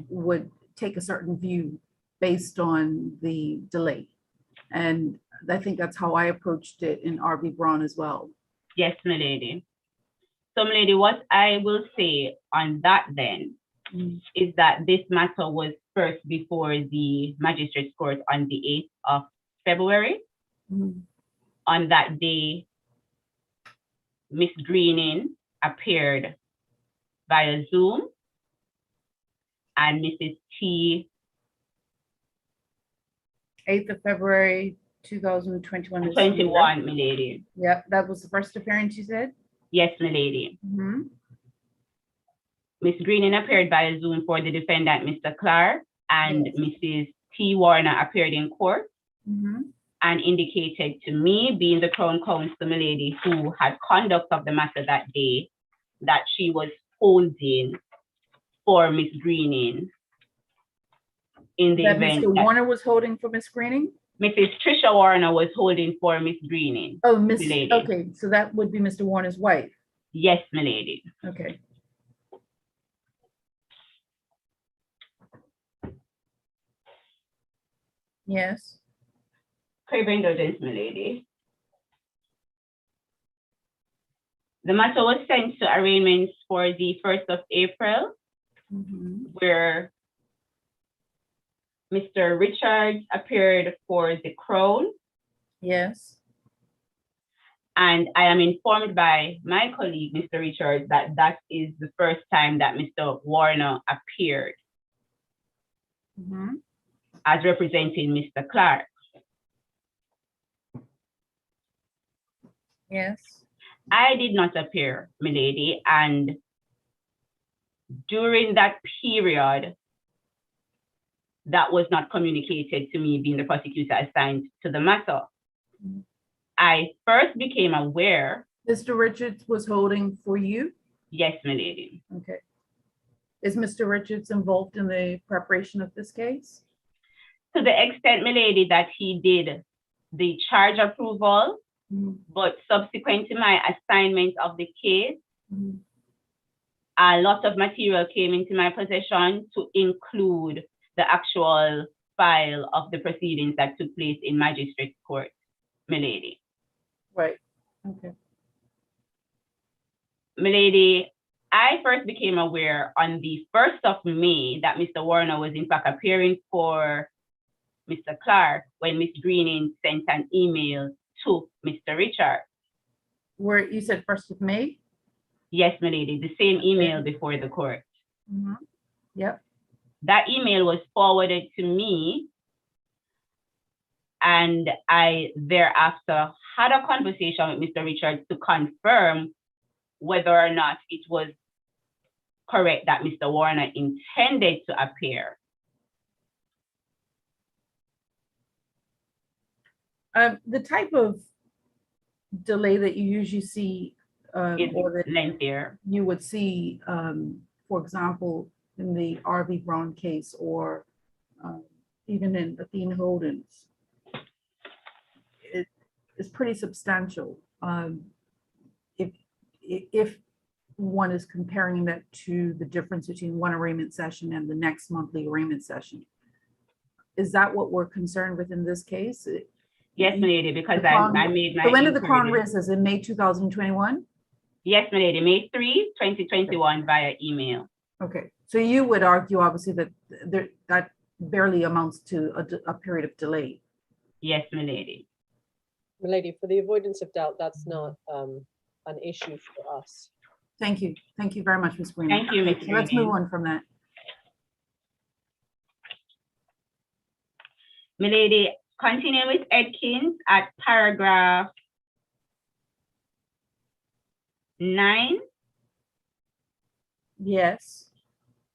would take a certain view based on the delay. And I think that's how I approached it in R.B. Braun as well. Yes, my lady. So, my lady, what I will say on that then is that this matter was first before the Magistrates Court on the 8th of February. On that day, Miss Greening appeared via Zoom, and Mrs. T. 8th of February, 2021. 21, my lady. Yep, that was the first appearance you said? Yes, my lady. Miss Greening appeared via Zoom for the defendant, Mr. Clarke, and Yes. Mrs. T. Warner appeared in court and indicated to me, being the Crown Counsel, my lady, who had conduct of the matter that day, that she was holding for Miss Greening in the That event Mr. that Warner was holding for Miss Greening? Mrs. Trisha Warner was holding for Miss Greening. Oh, Miss, lady. okay, so that would be Mr. Warner's wife. Yes, my lady. Okay. Yes. Crave indulgence, my lady. The matter was sent to arraignments for the 1st of April, where Mr. Richards appeared for the Crown. Yes. And I am informed by my colleague, Mr. Richards, that that is the first time that Mr. Warner appeared as representing Mr. Clarke. Yes. I did not appear, my lady, and during that period, that was not communicated to me, being the prosecutor assigned to the matter. I first became aware. Mr. Richards was holding for you? Yes, my lady. Okay. Is Mr. Richards involved in the preparation of this case? To the extent, my lady, that he did the charge approval, but subsequent to my assignment of the case, a lot of material came into my possession to include the actual file of the proceedings that took place in magistrate court, milady. Right. Okay. Milady, I first became aware on the 1st of May that Mr. Warner was in fact appearing for Mr. Clarke when Ms. Greening sent an email to Mr. Richard. Where you said 1st of May? Yes, milady, the same email before the court. Mm-hmm. Yep. That email was forwarded to me, and I thereafter had a conversation with Mr. Richards to confirm whether or not it was correct that Mr. Warner intended to appear. The type of delay that you usually see, Is or that lengthier. you would see, for example, in the R.V. Brown case, or even in Athene Holdings, it is pretty substantial. If one is comparing that to the difference between one arraignment session and the next monthly arraignment session. Is that what we're concerned with in this case? Yes, milady, because The Crown- I made my So when did the Crown inquiry. Risk is in May 2021? Yes, milady, May 3, 2021 via email. Okay, so you would argue obviously that that barely amounts to a period of delay. Yes, milady. Milady, for the avoidance of doubt, that's not an issue for us. Thank you. Thank you very much, Ms. Green. Thank you, Ms. So let's Green. move on from that. Milady, continuing with Edkins at paragraph 9. Yes.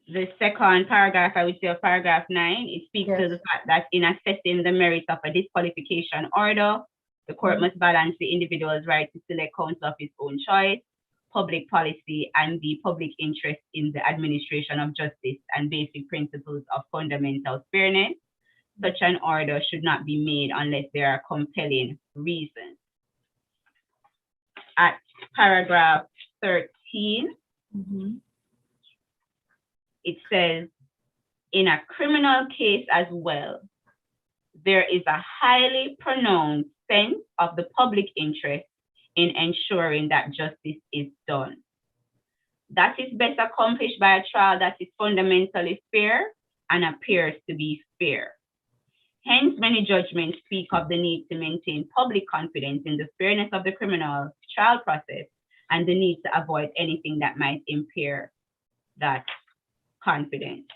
The second paragraph, I would say of paragraph 9, it speaks to Yes. the fact that in assessing the merits of a disqualification order, the court must balance the individual's right to select counsel of his own choice, public policy, and the public interest in the administration of justice and basic principles of fundamental fairness. Such an order should not be made unless there are compelling reasons. At paragraph 13, Mhm. it says, in a criminal case as well, there is a highly pronounced sense of the public interest in ensuring that justice is done. That is best accomplished by a trial that is fundamentally fair and appears to be fair. Hence, many judgments speak of the need to maintain public confidence in the fairness of the criminal trial process and the need to avoid anything that might impair that confidence.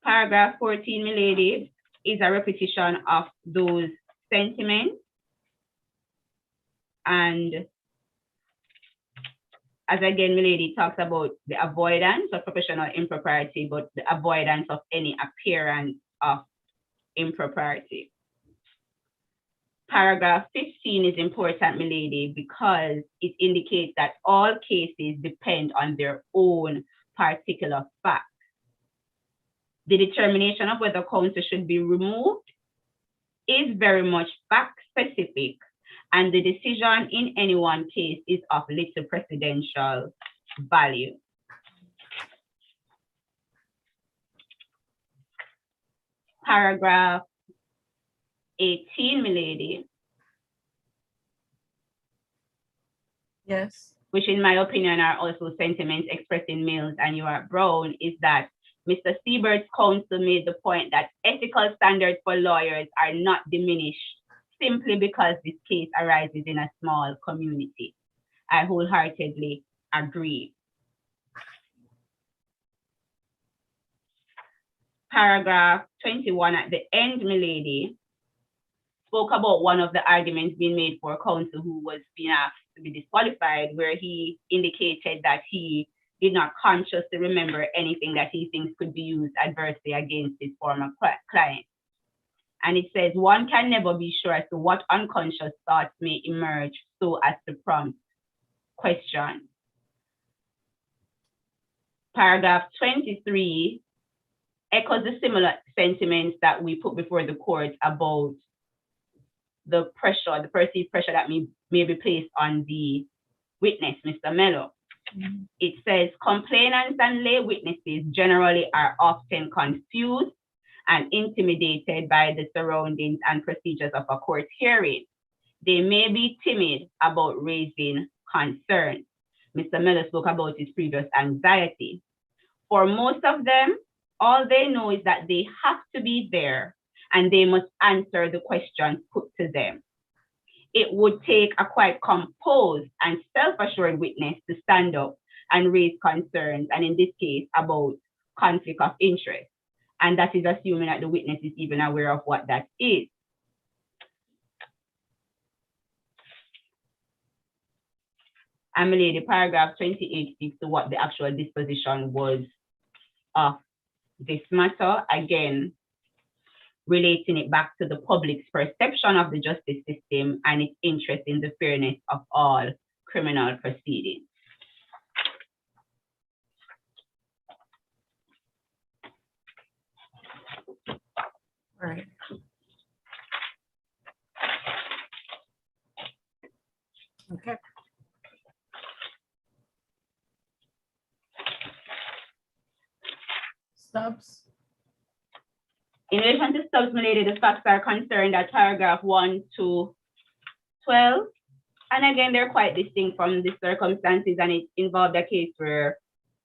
Paragraph 14, milady, is a repetition of those sentiments. And as again, milady talks about the avoidance of professional impropriety, but the avoidance of any appearance of impropriety. Paragraph 15 is important, milady, because it indicates that all cases depend on their own particular facts. The determination of whether counsel should be removed is very much fact-specific, and the decision in any one case is of little precedential value. Paragraph 18, milady, Yes. which in my opinion are also sentiments expressed in Mills and York Brown, is that Mr. Siebert's counsel made the point that ethical standards for lawyers are not diminished simply because this case arises in a small community. I wholeheartedly agree. Paragraph 21 at the end, milady, spoke about one of the arguments being made for counsel who was being asked to be disqualified, where he indicated that he did not consciously remember anything that he thinks could be used adversely against his former client. And it says, one can never be sure as to what unconscious thoughts may emerge so as to prompt question. Paragraph 23 echoes the similar sentiments that we put before the court about the pressure, the perceived pressure that may be placed on the witness, Mr. Mello. It says complainants and lay witnesses generally are often confused and intimidated by the surroundings and procedures of a court hearing. They may be timid about raising concerns. Mr. Miller spoke about his previous anxiety. For most of them, all they know is that they have to be there and they must answer the questions put to them. It would take a quite composed and self-assured witness to stand up and raise concerns, and in this case, about conflict of interest. And that is assuming that the witness is even aware of what that is. And the paragraph 28 speaks to what the actual disposition was of this matter. Again, relating it back to the public's perception of the justice system and its interest in the fairness of all criminal proceedings. All right. Okay. Stubbs. In relation to Stubbs, my lady, the facts are concerned at paragraph 1 to 12. And again, they're quite distinct from the circumstances, and it involved a case where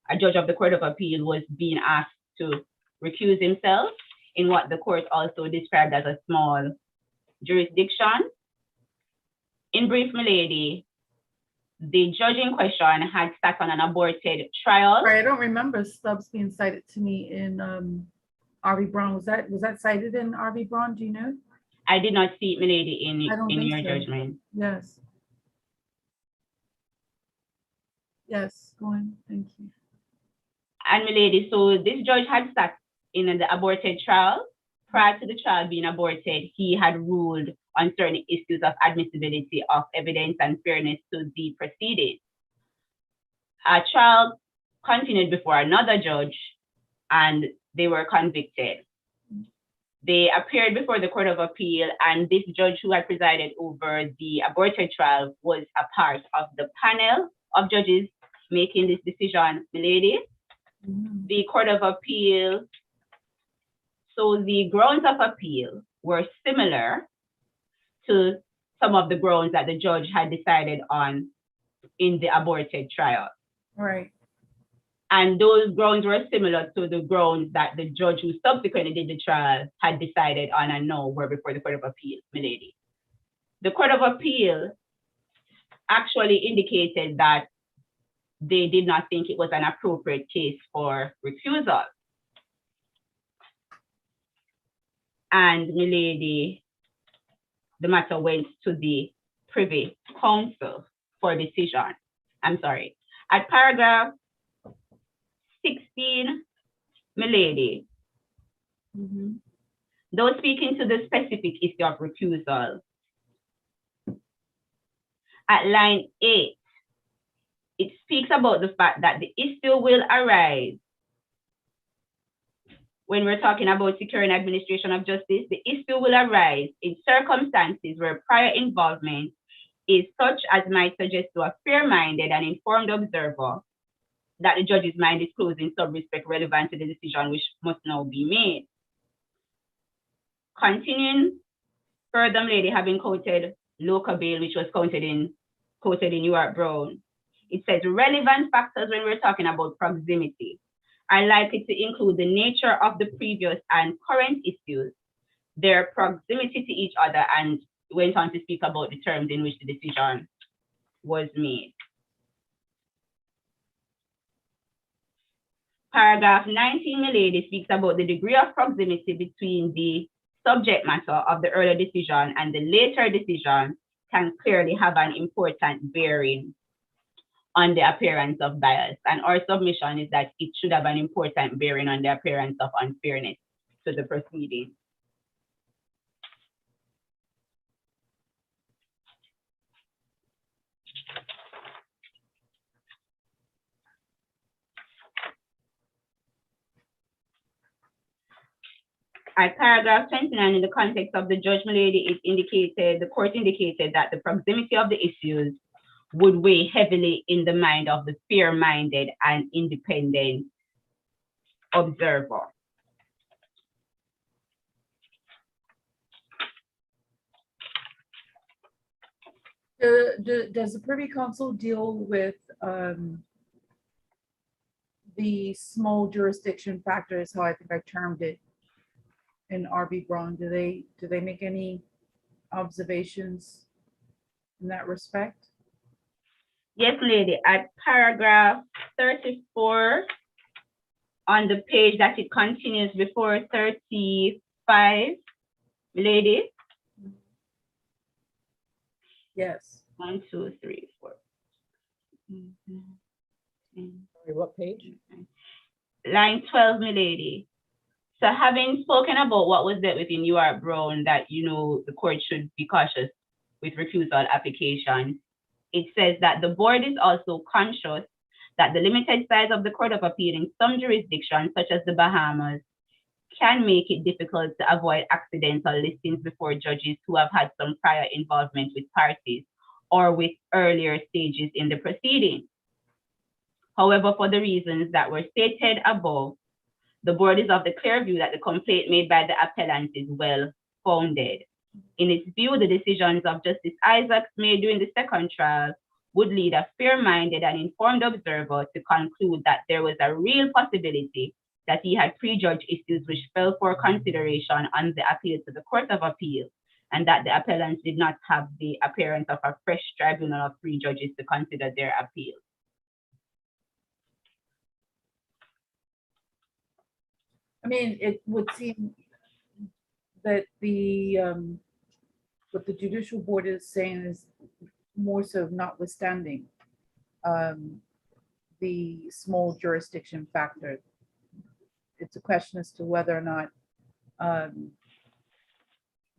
a judge of the Court of Appeal was being asked to recuse himself in what the court also described as a small jurisdiction. In brief, my lady, the judge in question had sat on an aborted trial. Right, I don't remember Stubbs being cited to me in R.V. Braun. Was that cited in R.V. Braun? Do you know? I did not see it, my lady, I don't in think your so. judgment. Yes. Yes, go on. Thank you. And my lady, so this judge had sat in the aborted trial. Prior to the trial being aborted, he had ruled on certain issues of admissibility of evidence and fairness to the proceedings. A trial continued before another judge, and they were convicted. They appeared before the Court of Appeal, and this judge who had presided over the aborted trial was a part of the panel of judges making this decision, my lady. The Court of Appeal, so the grounds of appeal were similar to some of the grounds that the judge had decided on in the aborted trial. Right. And those grounds were similar to the grounds that the judge who subsequently did the trial had decided on and now were before the Court of Appeal, my lady. The Court of Appeal actually indicated that they did not think it was an appropriate case for recusal. And my lady, the matter went to the Privy Council for decision. I'm sorry. At paragraph 16, my lady, though speaking to the specific issue of recusal, at line 8, it speaks about the fact that the issue will arise when we're talking about securing administration of justice. The issue will arise in circumstances where prior involvement is such as might suggest to a fair-minded and informed observer that the judge's mind is closed in some respect relevant to the decision which must now be made. Continuing further, lady, having quoted local bail, which was quoted in Ewart Brown, it says relevant factors when we're talking about proximity are likely to include the nature of the previous and current issues, their proximity to each other, and went on to speak about the terms in which the decision was made. Paragraph 19, my lady, speaks about the degree of proximity between the subject matter of the earlier decision and the later decision can clearly have an important bearing on the appearance of bias. And our submission is that it should have an important bearing on the appearance of unfairness to the proceedings. At paragraph 29, in the context of the judgment, lady, the court indicated that the proximity of the issues would weigh heavily in the mind of the fair-minded and independent observer. Does the Privy Council deal with the small jurisdiction factor, is how I think I termed it in RB Braun? Do they make any observations in that respect? Yes, lady, at paragraph 34 on the page that it continues before 35, lady. Yes. 1, 2, 3, 4. Sorry, what page? Line 12, my lady. So having spoken about what was dealt with in UR Brown, that, you know, the court should be cautious with refusal application, it says that the board is also conscious that the limited size of the Court of Appeal in some jurisdictions, such as the Bahamas, can make it difficult to avoid accidental listings before judges who have had some prior involvement with parties or with earlier stages in the proceeding. However, for the reasons that were stated above, the board is of the clear view that the complaint made by the appellant is well founded. In its view, the decisions of Justice Isaacs made during the second trial would lead a fair-minded and informed observer to conclude that there was a real possibility that he had prejudged issues which fell for consideration on the appeal to the Court of Appeal, and that the appellants did not have the appearance of a fresh tribunal of 3 judges to consider their appeal. I mean, it would seem that the what the judicial board is saying is more so notwithstanding the small jurisdiction factor. It's a question as to whether or not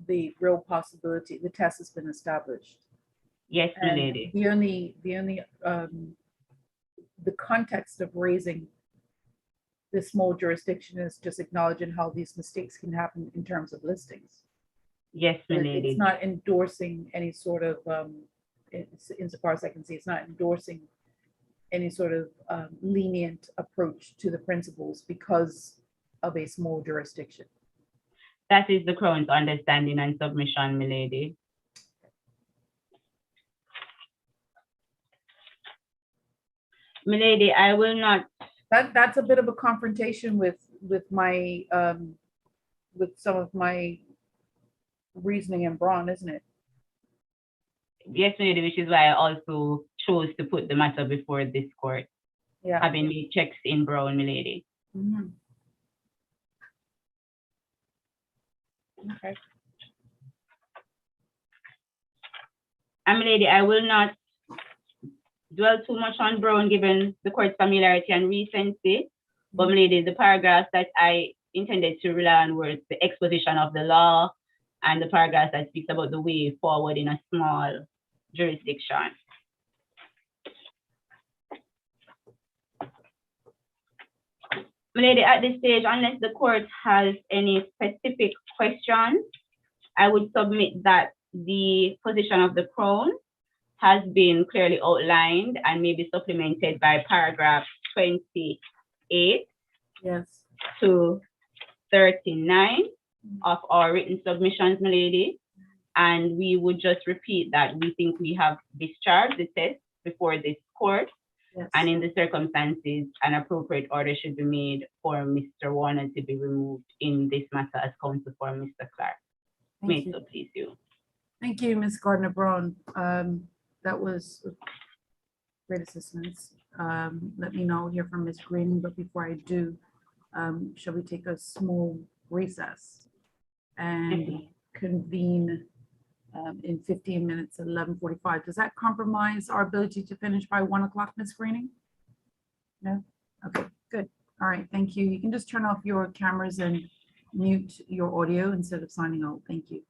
the real possibility, the test has been established. Yes, my And lady. the only the context of raising this small jurisdiction is just acknowledging how these mistakes can happen in terms of listings. Yes, my lady. It's not endorsing any sort of, insofar as I can see, it's not endorsing any sort of lenient approach to the principles because of a small jurisdiction. That is the Crown's understanding and submission, my lady. My lady, I will not. That's a bit of a confrontation with my with some of my reasoning in Braun, isn't it? Yes, my lady, which is why I also chose to put the matter before this court, Yeah. having made checks in Brown, my lady. Mhm. Okay. And my lady, I will not dwell too much on Brown given the court's familiarity and recency. But my lady, the paragraphs that I intended to rely on were the exposition of the law and the paragraph that speaks about the way forward in a small jurisdiction. My lady, at this stage, unless the court has any specific questions, I would submit that the position of the Crown has been clearly outlined and may be supplemented by paragraph 28 Yes. to 39 of our written submissions, my lady. And we would just repeat that we think we have discharged the test before this court. Yes. And in the circumstances, an appropriate order should be made for Mr. Warner to be removed in this matter as counsel for Mr. Clarke. May Thank it you. so please you. Thank you, Ms. Gardner-Braun. That was great assistance. Let me know here from Ms. Green, but before I do, shall we take a small recess and convene in 15 minutes at 11:45? Does that compromise our ability to finish by 1 o'clock, Ms. Greening? No? Okay, good. All right, thank you. You can just turn off your cameras and mute your audio instead of signing out. Thank you.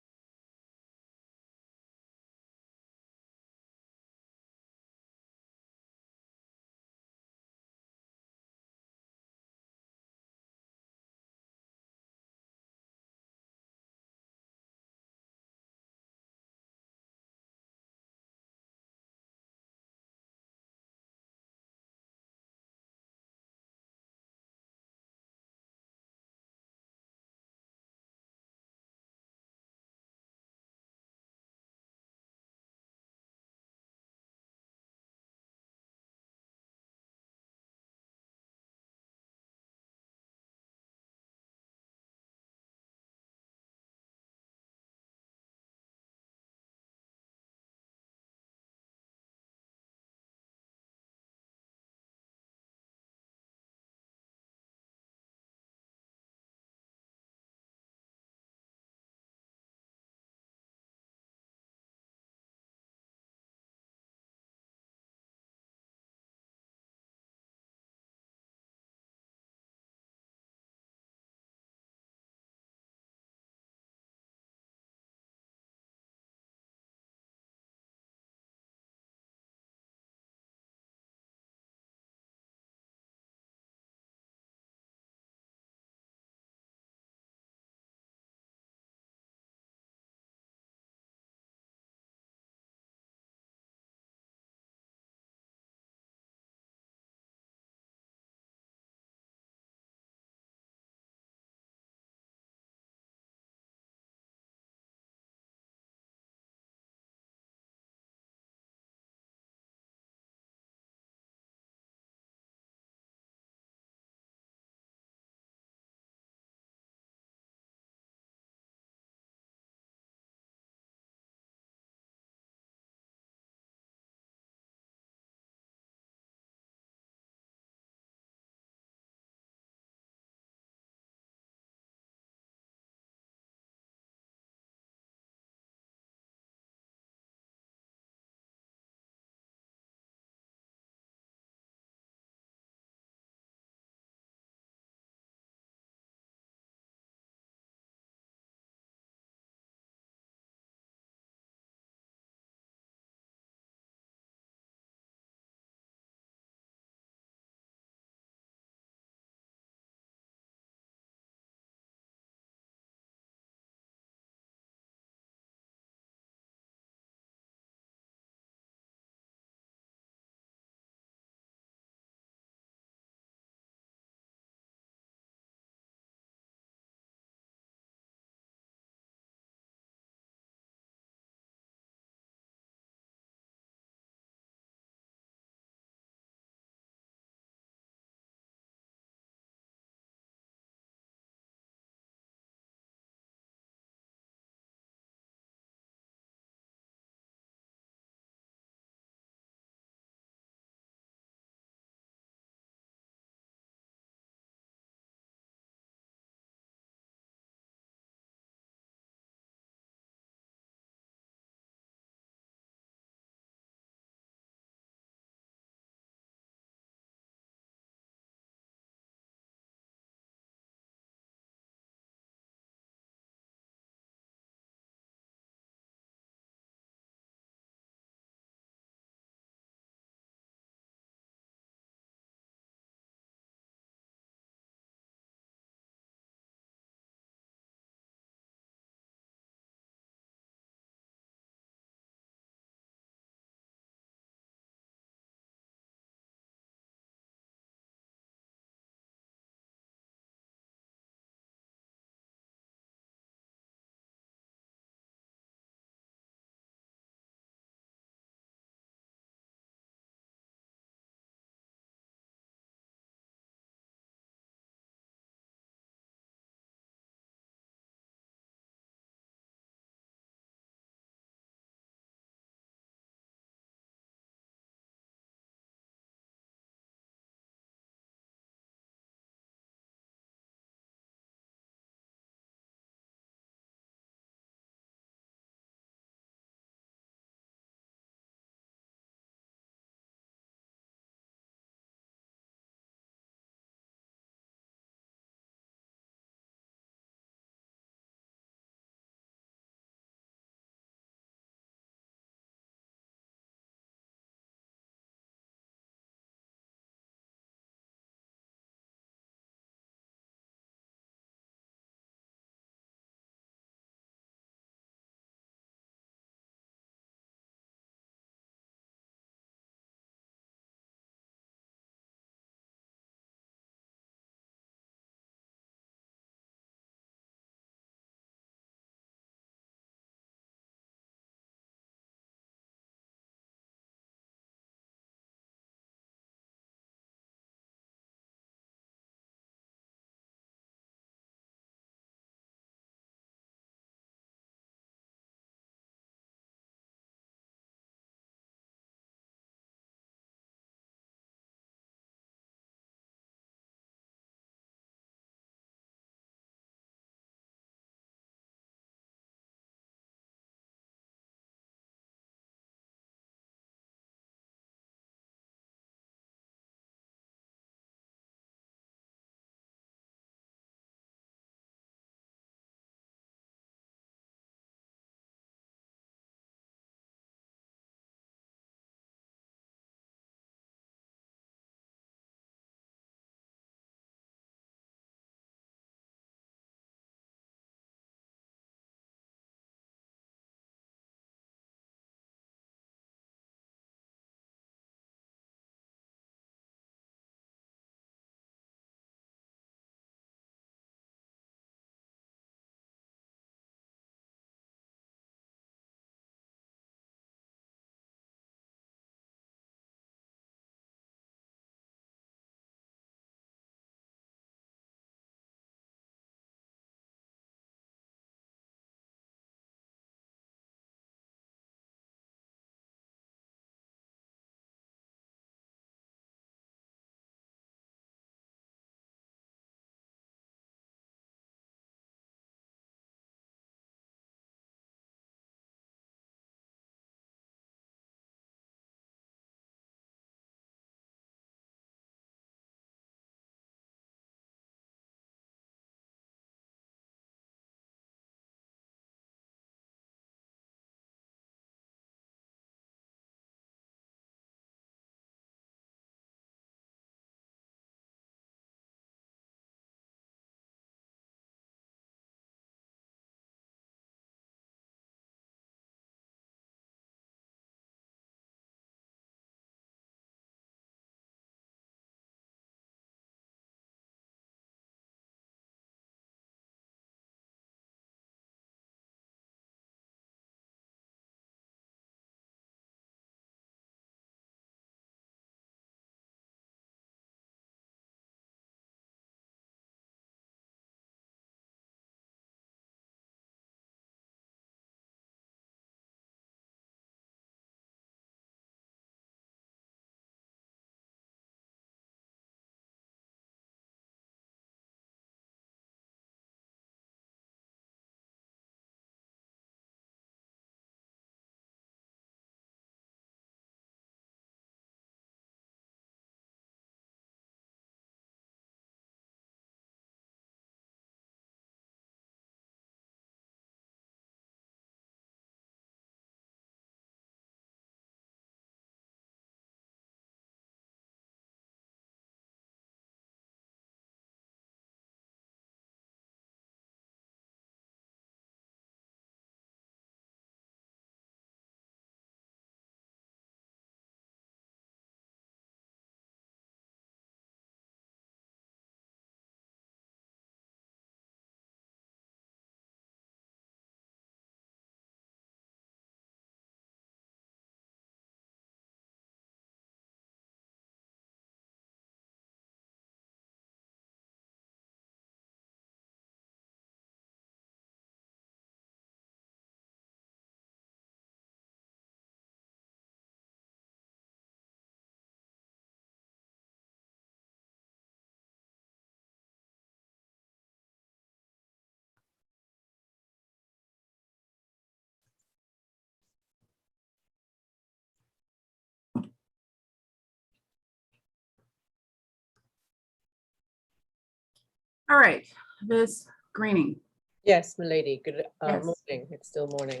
All right, Ms. Greening, Yes, milady, good Yes. morning. It's still morning.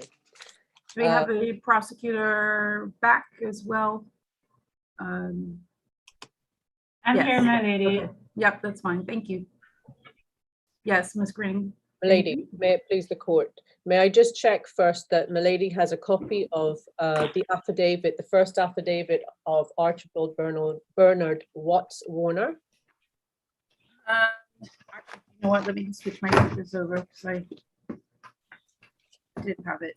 do we have the prosecutor back as well? I'm Yes. here, my lady. Okay. Yep, that's fine. Thank you. Yes, Ms. Greening. Milady, may it please the court, may I just check first that milady has a copy of the affidavit, the first affidavit of Archibald Bernard Watts Warner? You know what, let me switch my papers over because I did have it.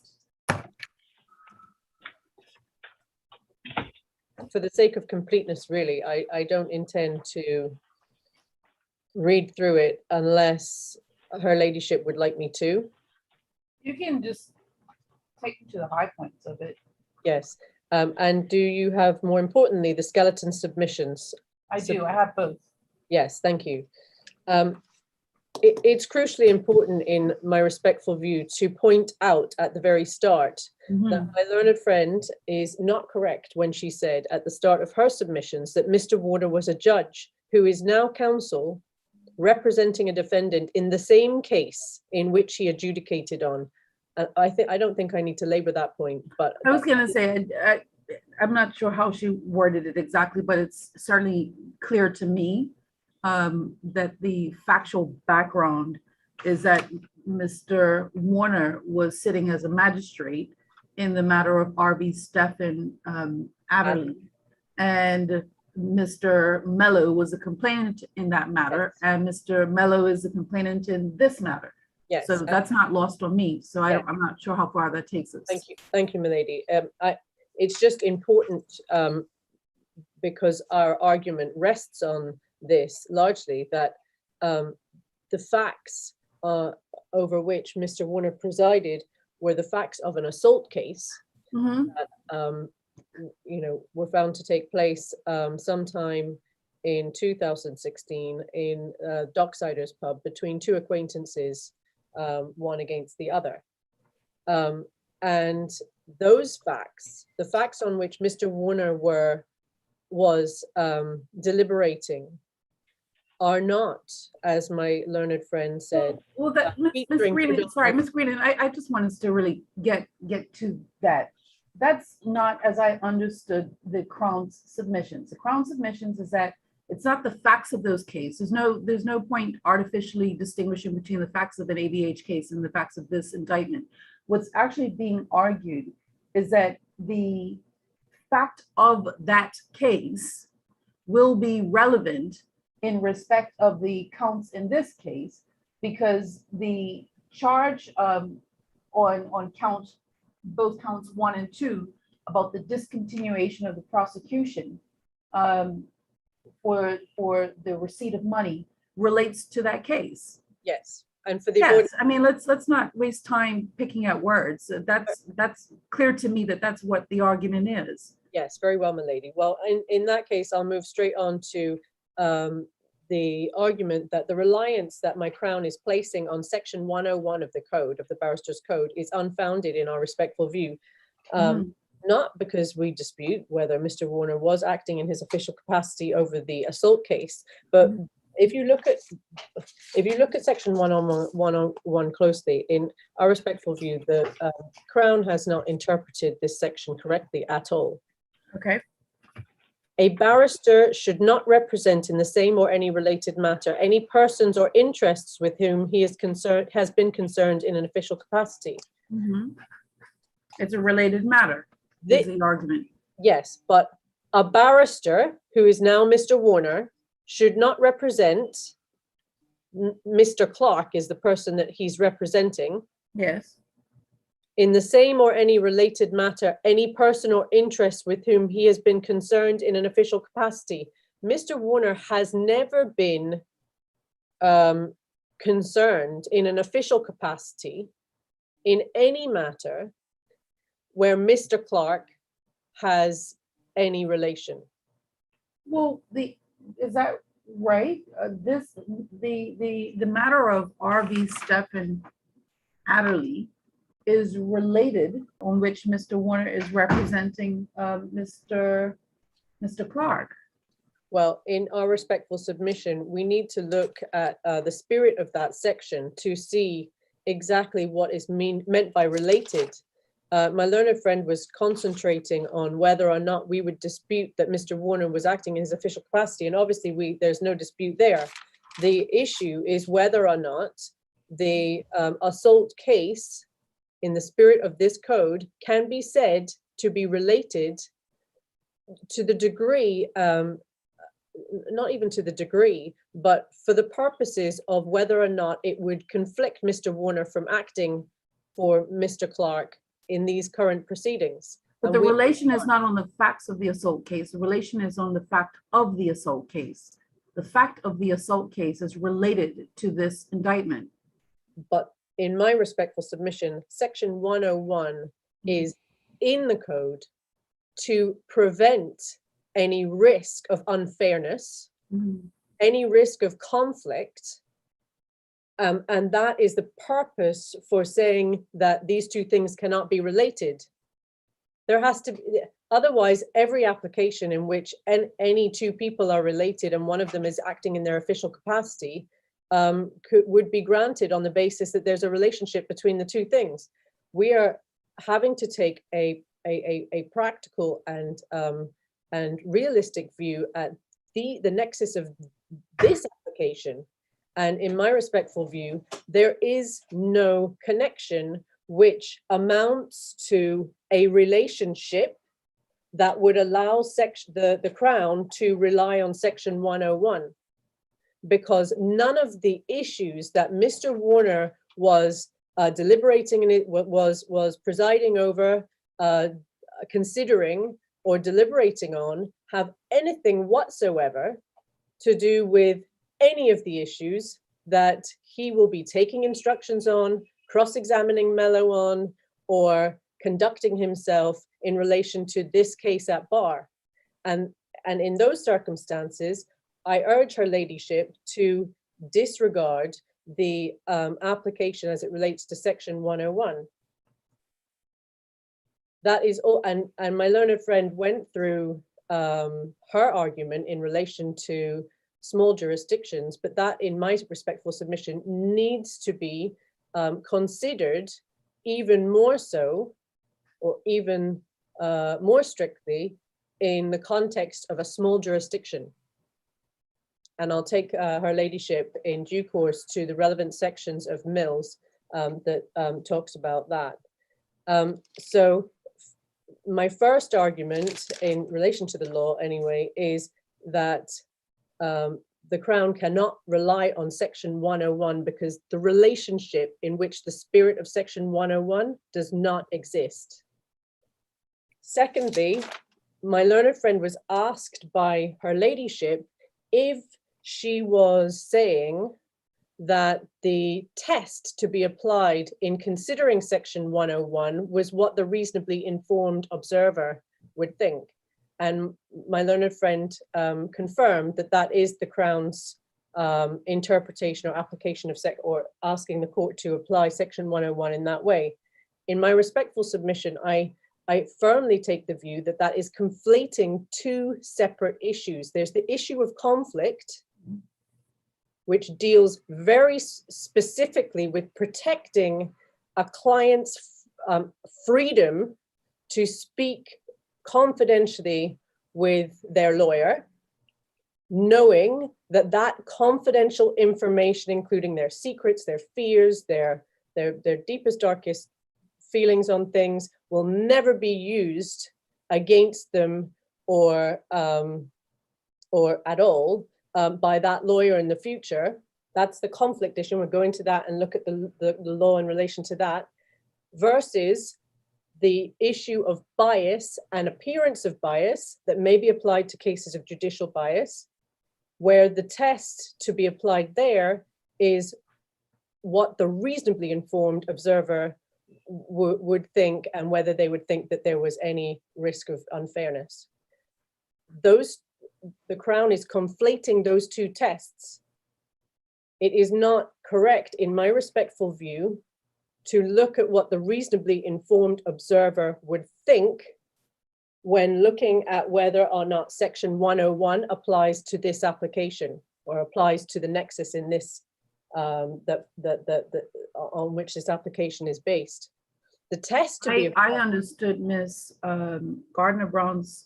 For the sake of completeness, really, I don't intend to read through it unless her ladyship would like me to. You can just take me to the high points of it. Yes. And do you have, more importantly, the skeleton submissions? I do, I have both. Yes, thank you. It's crucially important in my respectful view to point out at the very start that my learned friend is not correct when she said at the start of her submissions that Mr. Warner was a judge who is now counsel representing a defendant in the same case in which he adjudicated on. I don't think I need to labor that point, but I was gonna say, I'm not sure how she worded it exactly, but it's certainly clear to me that the factual background is that Mr. Warner was sitting as a magistrate in the matter of R.B. Stephen Adderley. And Mr. Mello was a complainant in that matter, and Mr. Mello is a complainant in this matter. yes. So that's not lost on me. So Yeah. I'm not sure how far that takes us. Thank you, milady. It's just important because our argument rests on this largely, that the facts over which Mr. Warner presided were the facts of an assault case Mhm. that, were found to take place sometime in 2016 in Docksiders pub between two acquaintances, one against the other. And those facts, the facts on which Mr. Warner was deliberating, are not, as my learned friend said. Well, that Ms. featuring Greenan, sorry, Ms. Greenan, I just want us to really get to that. That's not, as I understood the Crown's submissions. The Crown submissions is that it's not the facts of those cases. There's no point artificially distinguishing between the facts of an ABH case and the facts of this indictment. What's actually being argued is that the fact of that case will be relevant in respect of the counts in this case, because the charge on both counts 1 and 2 about the discontinuation of the prosecution for the receipt of money relates to that case. Yes, and for the Yes, I mean, let's not waste time picking out words. That's clear to me that that's what the argument is. yes, very well, my lady. Well, in that case, I'll move straight on to the argument that the reliance that my Crown is placing on section 101 of the code, of the Barristers Code, is unfounded in our respectful view. Not because we dispute whether Mr. Warner was acting in his official capacity over the assault case, but if you look at section 101 closely, in our respectful view, the Crown has not interpreted this section correctly at all. Okay. A barrister should not represent in the same or any related matter any persons or interests with whom he has been concerned in an official capacity. It's a related matter, is the argument. Yes, but a barrister who is now Mr. Warner should not represent Mr. Clarke, is the person that he's representing. Yes. In the same or any related matter, any person or interest with whom he has been concerned in an official capacity. Mr. Warner has never been concerned in an official capacity in any matter where Mr. Clarke has any relation. Well, is that right? The matter of R.V. Stephen Adderley is related, on which Mr. Warner is representing Mr. Clarke. Well, in our respectful submission, we need to look at the spirit of that section to see exactly what is meant by related. My learned friend was concentrating on whether or not we would dispute that Mr. Warner was acting in his official capacity, and obviously there's no dispute there. The issue is whether or not the assault case, in the spirit of this code, can be said to be related to the degree, not even to the degree, but for the purposes of whether or not it would conflict Mr. Warner from acting for Mr. Clarke in these current proceedings. But the relation is not on the facts of the assault case. The relation is on the fact of the assault case. The fact of the assault case is related to this indictment. But in my respectful submission, section 101 is in the code to prevent any risk of unfairness, any risk of conflict. And that is the purpose for saying that these two things cannot be related. There has to be, otherwise every application in which any two people are related and one of them is acting in their official capacity would be granted on the basis that there's a relationship between the two things. We are having to take a practical and realistic view at the nexus of this application. And in my respectful view, there is no connection which amounts to a relationship that would allow the Crown to rely on section 101, because none of the issues that Mr. Warner was deliberating and was presiding over, considering or deliberating on, have anything whatsoever to do with any of the issues that he will be taking instructions on, cross-examining Mello on, or conducting himself in relation to this case at bar. And in those circumstances, I urge her ladyship to disregard the application as it relates to section 101. That is all, and my learned friend went through her argument in relation to small jurisdictions, but that, in my respectful submission, needs to be considered even more so, or even more strictly, in the context of a small jurisdiction. And I'll take her ladyship in due course to the relevant sections of Mills that talks about that. So my first argument in relation to the law anyway is that the Crown cannot rely on section 101 because the relationship in which the spirit of section 101 does not exist. Secondly, my learned friend was asked by her ladyship if she was saying that the test to be applied in considering section 101 was what the reasonably informed observer would think. And my learned friend confirmed that that is the Crown's interpretation or application of or asking the court to apply section 101 in that way. In my respectful submission, I firmly take the view that that is conflating two separate issues. There's the issue of conflict, which deals very specifically with protecting a client's freedom to speak confidentially with their lawyer, knowing that that confidential information, including their secrets, their fears, their deepest, darkest feelings on things, will never be used against them or at all by that lawyer in the future. That's the conflict issue. We'll go into that and look at the law in relation to that, versus the issue of bias and appearance of bias that may be applied to cases of judicial bias, where the test to be applied there is what the reasonably informed observer would think, and whether they would think that there was any risk of unfairness. The Crown is conflating those two tests. It is not correct, in my respectful view, to look at what the reasonably informed observer would think when looking at whether or not section 101 applies to this application or applies to the nexus in this, on which this application is based. The test to be I understood Ms. Gardner-Brown's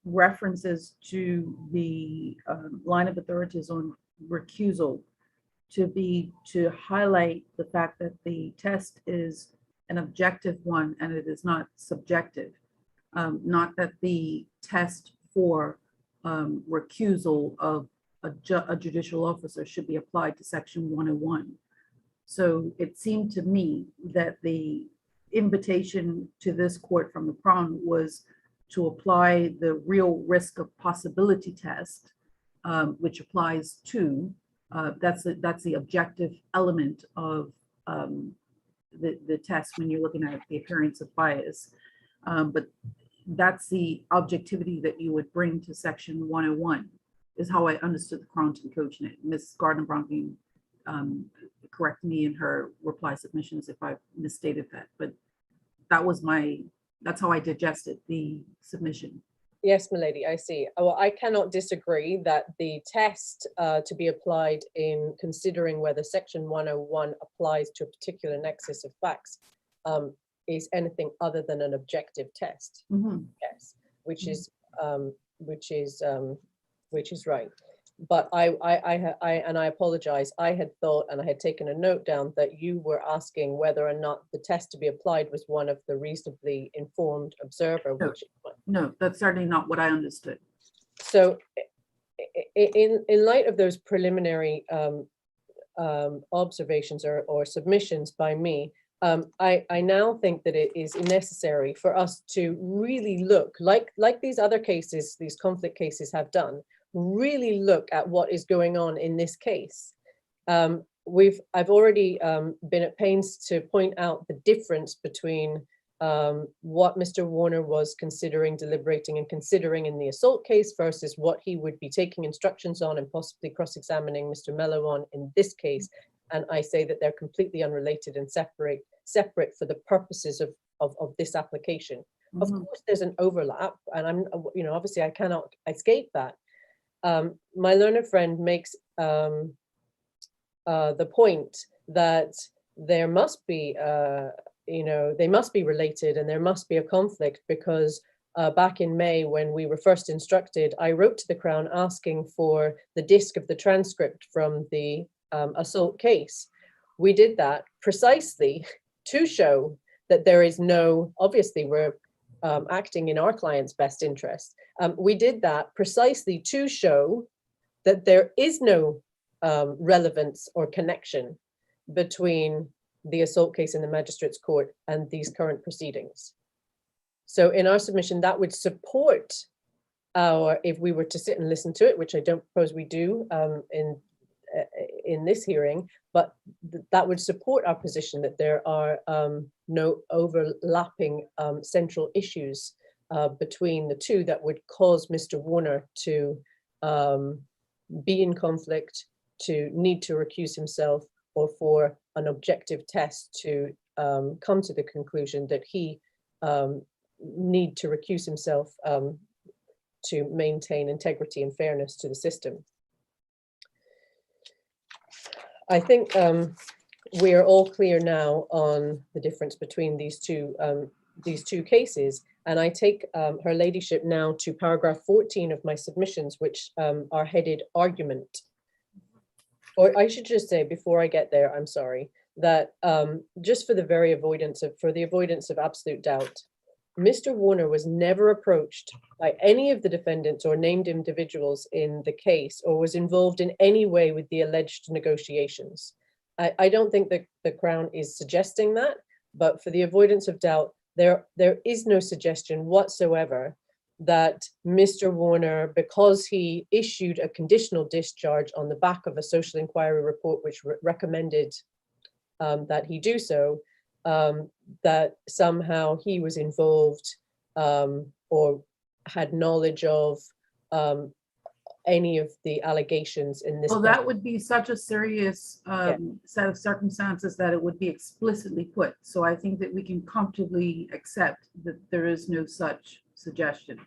references to the line of authorities on recusal to highlight the fact that the test is an objective one and it is not subjective. Not that the test for recusal of a judicial officer should be applied to section 101. So it seemed to me that the invitation to this court from the Crown was to apply the real risk of possibility test, which applies to, that's the objective element of the test when you're looking at the appearance of bias. But that's the objectivity that you would bring to section 101 is how I understood the Crown to be coaching it. Ms. Gardner-Brown can correct me in her reply submissions if I misstated that, but that's how I digested the submission. Yes, milady, I see. Well, I cannot disagree that the test to be applied in considering whether section 101 applies to a particular nexus of facts is anything other than an objective test. Yes, which is right. But I apologize. I had thought, and I had taken a note down that you were asking whether or not the test to be applied was one of the reasonably informed observer. No, which no, that's certainly not what I understood. So, in light of those preliminary observations or submissions by me, I now think that it is necessary for us to really look, like these other cases, these conflict cases have done, really look at what is going on in this case. I've already been at pains to point out the difference between what Mr. Warner was considering, deliberating and considering in the assault case versus what he would be taking instructions on and possibly cross-examining Mr. Mello on in this case. And I say that they're completely unrelated and separate for the purposes of this application. Of course, there's an overlap, and obviously I cannot escape that. My learned friend makes the point that there must be, they must be related and there must be a conflict because back in May, when we were first instructed, I wrote to the Crown asking for the disc of the transcript from the assault case. We did that precisely to show that there is no, obviously we're acting in our client's best interest. We did that precisely to show that there is no relevance or connection between the assault case in the magistrate's court and these current proceedings. So in our submission, that would support if we were to sit and listen to it, which I don't propose we do in this hearing, but that would support our position that there are no overlapping central issues between the two that would cause Mr. Warner to be in conflict, to need to recuse himself, or for an objective test to come to the conclusion that he need to recuse himself to maintain integrity and fairness to the system. I think we are all clear now on the difference between these two cases, and I take her ladyship now to paragraph 14 of my submissions, which are headed argument. Or I should just say before I get there, I'm sorry, that just for the avoidance of absolute doubt, Mr. Warner was never approached by any of the defendants or named individuals in the case or was involved in any way with the alleged negotiations. I don't think that the Crown is suggesting that, but for the avoidance of doubt, there is no suggestion whatsoever that Mr. Warner, because he issued a conditional discharge on the back of a social inquiry report which recommended that he do so, that somehow he was involved or had knowledge of any of the allegations in this. Well, that would be such a serious set of circumstances that it would be explicitly put. So I think that we can comfortably accept that there is no such suggestion.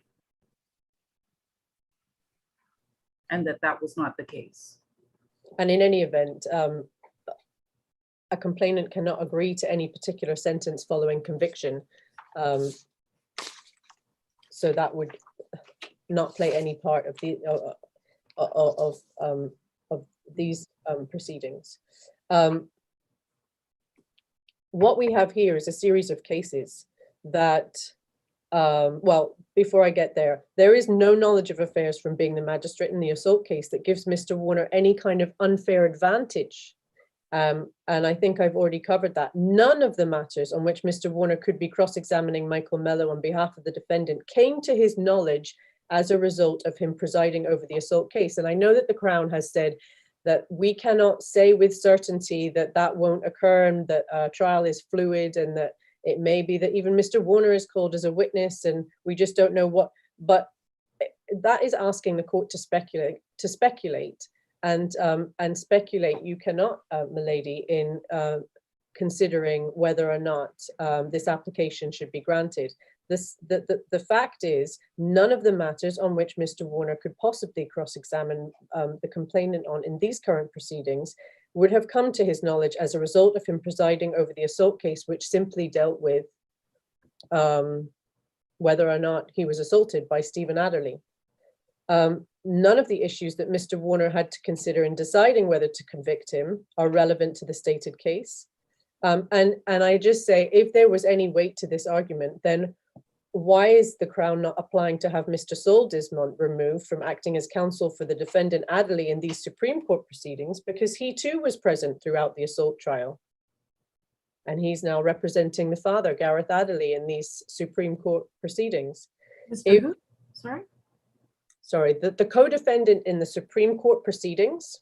And that was not the case. And in any event, a complainant cannot agree to any particular sentence following conviction. So that would not play any part of the of these proceedings. What we have here is a series of cases that, well, before I get there, there is no knowledge of affairs from being the magistrate in the assault case that gives Mr. Warner any kind of unfair advantage. And I think I've already covered that. None of the matters on which Mr. Warner could be cross-examining Michael Mello on behalf of the defendant came to his knowledge as a result of him presiding over the assault case. And I know that the Crown has said that we cannot say with certainty that that won't occur and that trial is fluid and that it may be that even Mr. Warner is called as a witness and we just don't know what, but that is asking the court to speculate. And speculate you cannot, milady, in considering whether or not this application should be granted. The fact is, none of the matters on which Mr. Warner could possibly cross-examine the complainant on in these current proceedings would have come to his knowledge as a result of him presiding over the assault case, which simply dealt with whether or not he was assaulted by Stephen Adderley. None of the issues that Mr. Warner had to consider in deciding whether to convict him are relevant to the stated case. And I just say, if there was any weight to this argument, then why is the Crown not applying to have Mr. Saul Dismont removed from acting as counsel for the defendant Adderley in these Supreme Court proceedings? Because he too was present throughout the assault trial. And he's now representing the father, Gareth Adderley, in these Supreme Court proceedings. Mr. Who? Sorry? Sorry, the co-defendant in the Supreme Court proceedings.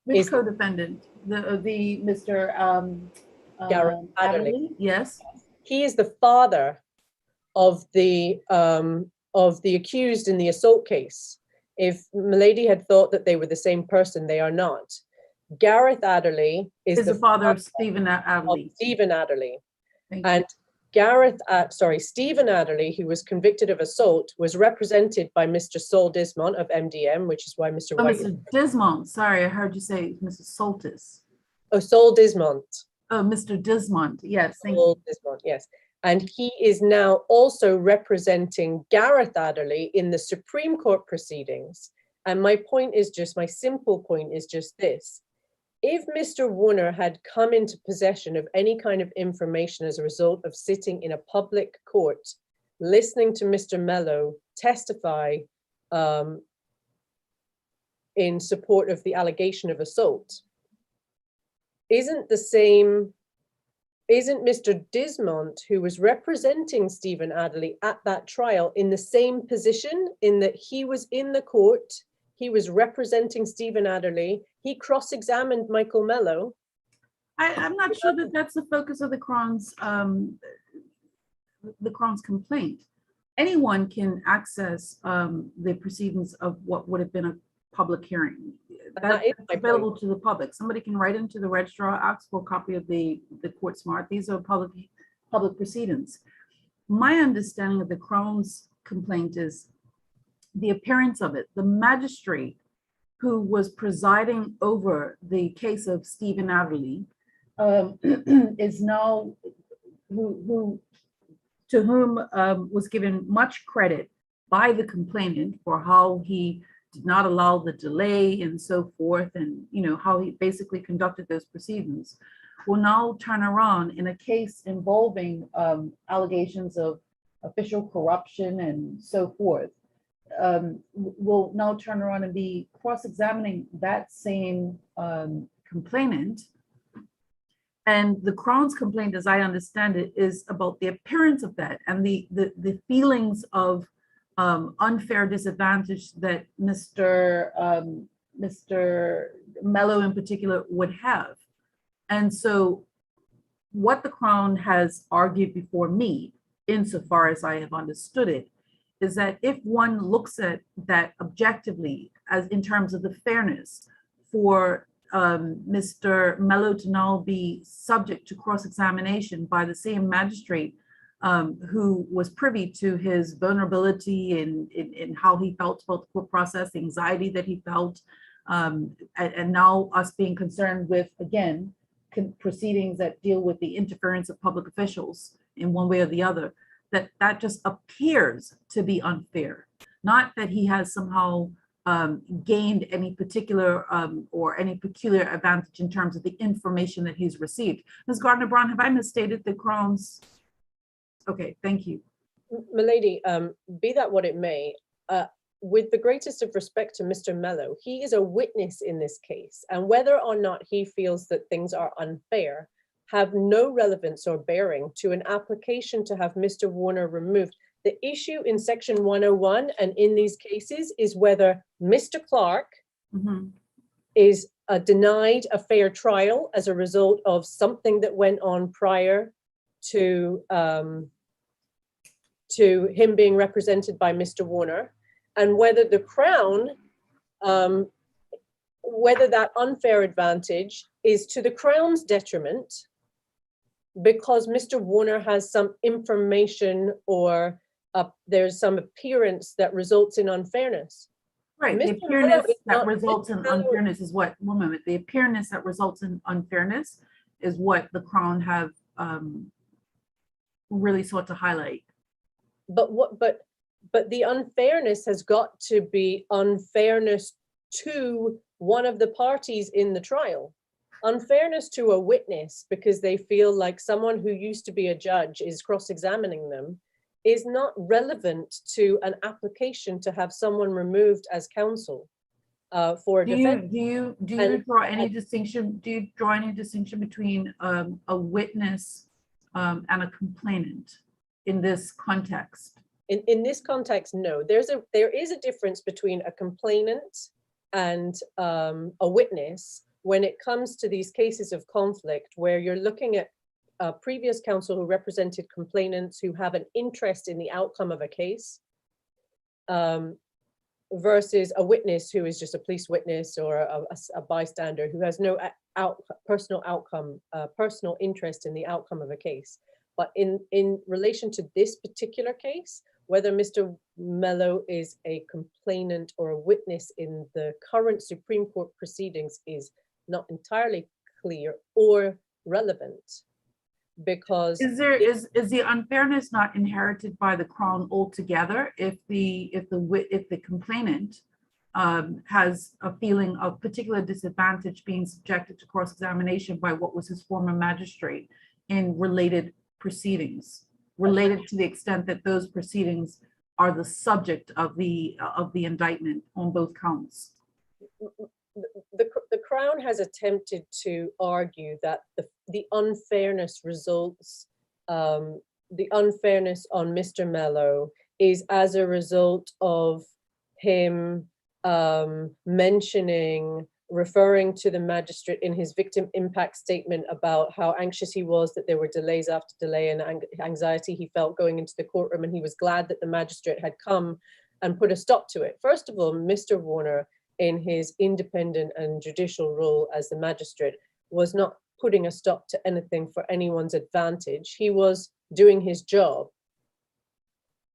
Which Is- co-defendant? The Mr. Gareth Adderley. Adderley? Yes. He is the father of the accused in the assault case. If Milady had thought that they were the same person, they are not. Gareth Adderley is the father of Stephen Adderley. of Stephen Adderley. Thank you. And Stephen Adderley, who was convicted of assault, was represented by Mr. Saul Dismont of MDM, which is why Mr. Oh, White. Mr. Dismont. Sorry, I heard you say Mrs. Soltis. Oh, Saul Dismont. Oh, Mr. Dismont. Yes, thank you. Saul Dismont, yes. And he is now also representing Gareth Adderley in the Supreme Court proceedings. And my simple point is just this. If Mr. Warner had come into possession of any kind of information as a result of sitting in a public court, listening to Mr. Mello testify in support of the allegation of assault, isn't Mr. Dismont, who was representing Stephen Adderley at that trial, in the same position in that he was in the court, he was representing Stephen Adderley, he cross-examined Michael Mello? I'm not sure that that's the focus of the Crown's complaint. Anyone can access the proceedings of what would have been a public hearing. That's available to the public. Somebody can write into the registrar, ask for a copy of the court smart. These are public proceedings. My understanding of the Crown's complaint is the appearance of it. The magistrate who was presiding over the case of Stephen Adderley is now to whom was given much credit by the complainant for how he did not allow the delay and so forth, and how he basically conducted those proceedings, will now turn around in a case involving allegations of official corruption and so forth, will now turn around and be cross-examining that same complainant. And the Crown's complaint, as I understand it, is about the appearance of that and the feelings of unfair disadvantage that Mr. Mello in particular would have. And so what the Crown has argued before me, insofar as I have understood it, is that if one looks at that objectively, as in terms of the fairness for Mr. Mello to now be subject to cross-examination by the same magistrate who was privy to his vulnerability and how he felt about the court process, the anxiety that he felt, and now us being concerned with, again, proceedings that deal with the interference of public officials in one way or the other, that just appears to be unfair. Not that he has somehow gained any particular or any peculiar advantage in terms of the information that he's received. Ms. Gardner-Brown, have I misstated the Crohn's? Okay, thank you. Milady, be that what it may, with the greatest of respect to Mr. Mello, he is a witness in this case, and whether or not he feels that things are unfair have no relevance or bearing to an application to have Mr. Warner removed. The issue in Section 101 and in these cases is whether Mr. Clarke is denied a fair trial as a result of something that went on prior to him being represented by Mr. Warner, and whether the Crown, whether that unfair advantage is to the Crown's detriment because Mr. Warner has some information or there's some appearance that results in unfairness. Right, the Mr. appearance Mello is that not- results in Mr. Mello- unfairness is what, one moment, the appearance that results in unfairness is what the Crown have really sought to highlight. But the unfairness has got to be unfairness to one of the parties in the trial. Unfairness to a witness because they feel like someone who used to be a judge is cross-examining them is not relevant to an application to have someone removed as counsel for a defense. Do you draw any distinction? Do you draw any distinction between a witness and a complainant in this context? In this context, no. There is a difference between a complainant and a witness when it comes to these cases of conflict where you're looking at previous counsel who represented complainants who have an interest in the outcome of a case versus a witness who is just a police witness or a bystander who has no personal interest in the outcome of a case. But in relation to this particular case, whether Mr. Mello is a complainant or a witness in the current Supreme Court proceedings is not entirely clear or relevant, because Is the unfairness not inherited by the Crown altogether if the complainant has a feeling of particular disadvantage being subjected to cross-examination by what was his former magistrate in related proceedings, related to the extent that those proceedings are the subject of the indictment on both counts? The Crown has attempted to argue that the unfairness results, the unfairness on Mr. Mello is as a result of him referring to the magistrate in his victim impact statement about how anxious he was that there were delays after delay and anxiety he felt going into the courtroom, and he was glad that the magistrate had come and put a stop to it. First of all, Mr. Warner, in his independent and judicial role as the magistrate, was not putting a stop to anything for anyone's advantage. He was doing his job.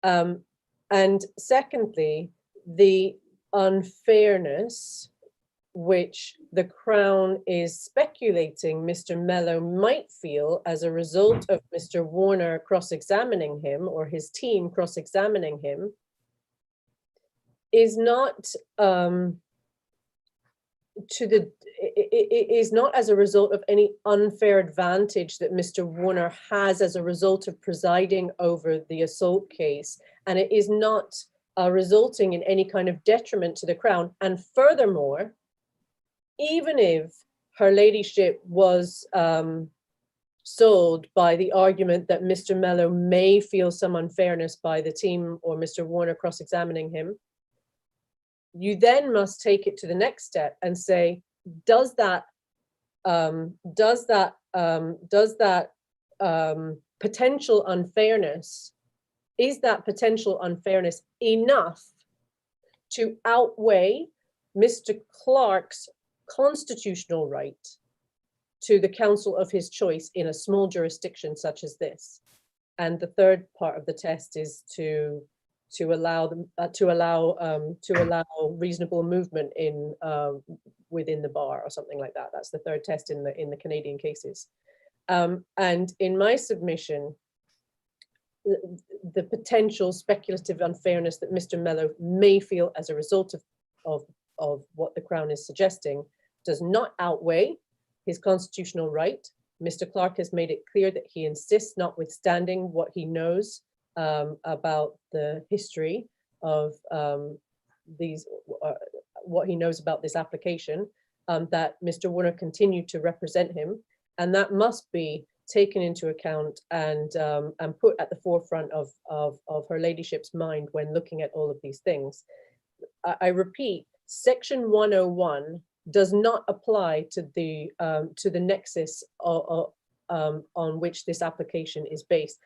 And secondly, the unfairness which the Crown is speculating Mr. Mello might feel as a result of Mr. Warner cross-examining him or his team cross-examining him is not is not as a result of any unfair advantage that Mr. Warner has as a result of presiding over the assault case, and it is not resulting in any kind of detriment to the Crown. And furthermore, even if her ladyship was sold by the argument that Mr. Mello may feel some unfairness by the team or Mr. Warner cross-examining him, you then must take it to the next step and say, does that potential unfairness, is that potential unfairness enough to outweigh Mr. Clarke's constitutional right to the counsel of his choice in a small jurisdiction such as this? And the third part of the test is to allow reasonable movement in within the bar or something like that. That's the third test in the Canadian cases. And in my submission, the potential speculative unfairness that Mr. Mello may feel as a result of what the Crown is suggesting does not outweigh his constitutional right. Mr. Clarke has made it clear that he insists, notwithstanding what he knows about the history of what he knows about this application, that Mr. Warner continue to represent him, and that must be taken into account and put at the forefront of her ladyship's mind when looking at all of these things. I repeat, Section 101 does not apply to the nexus on which this application is based.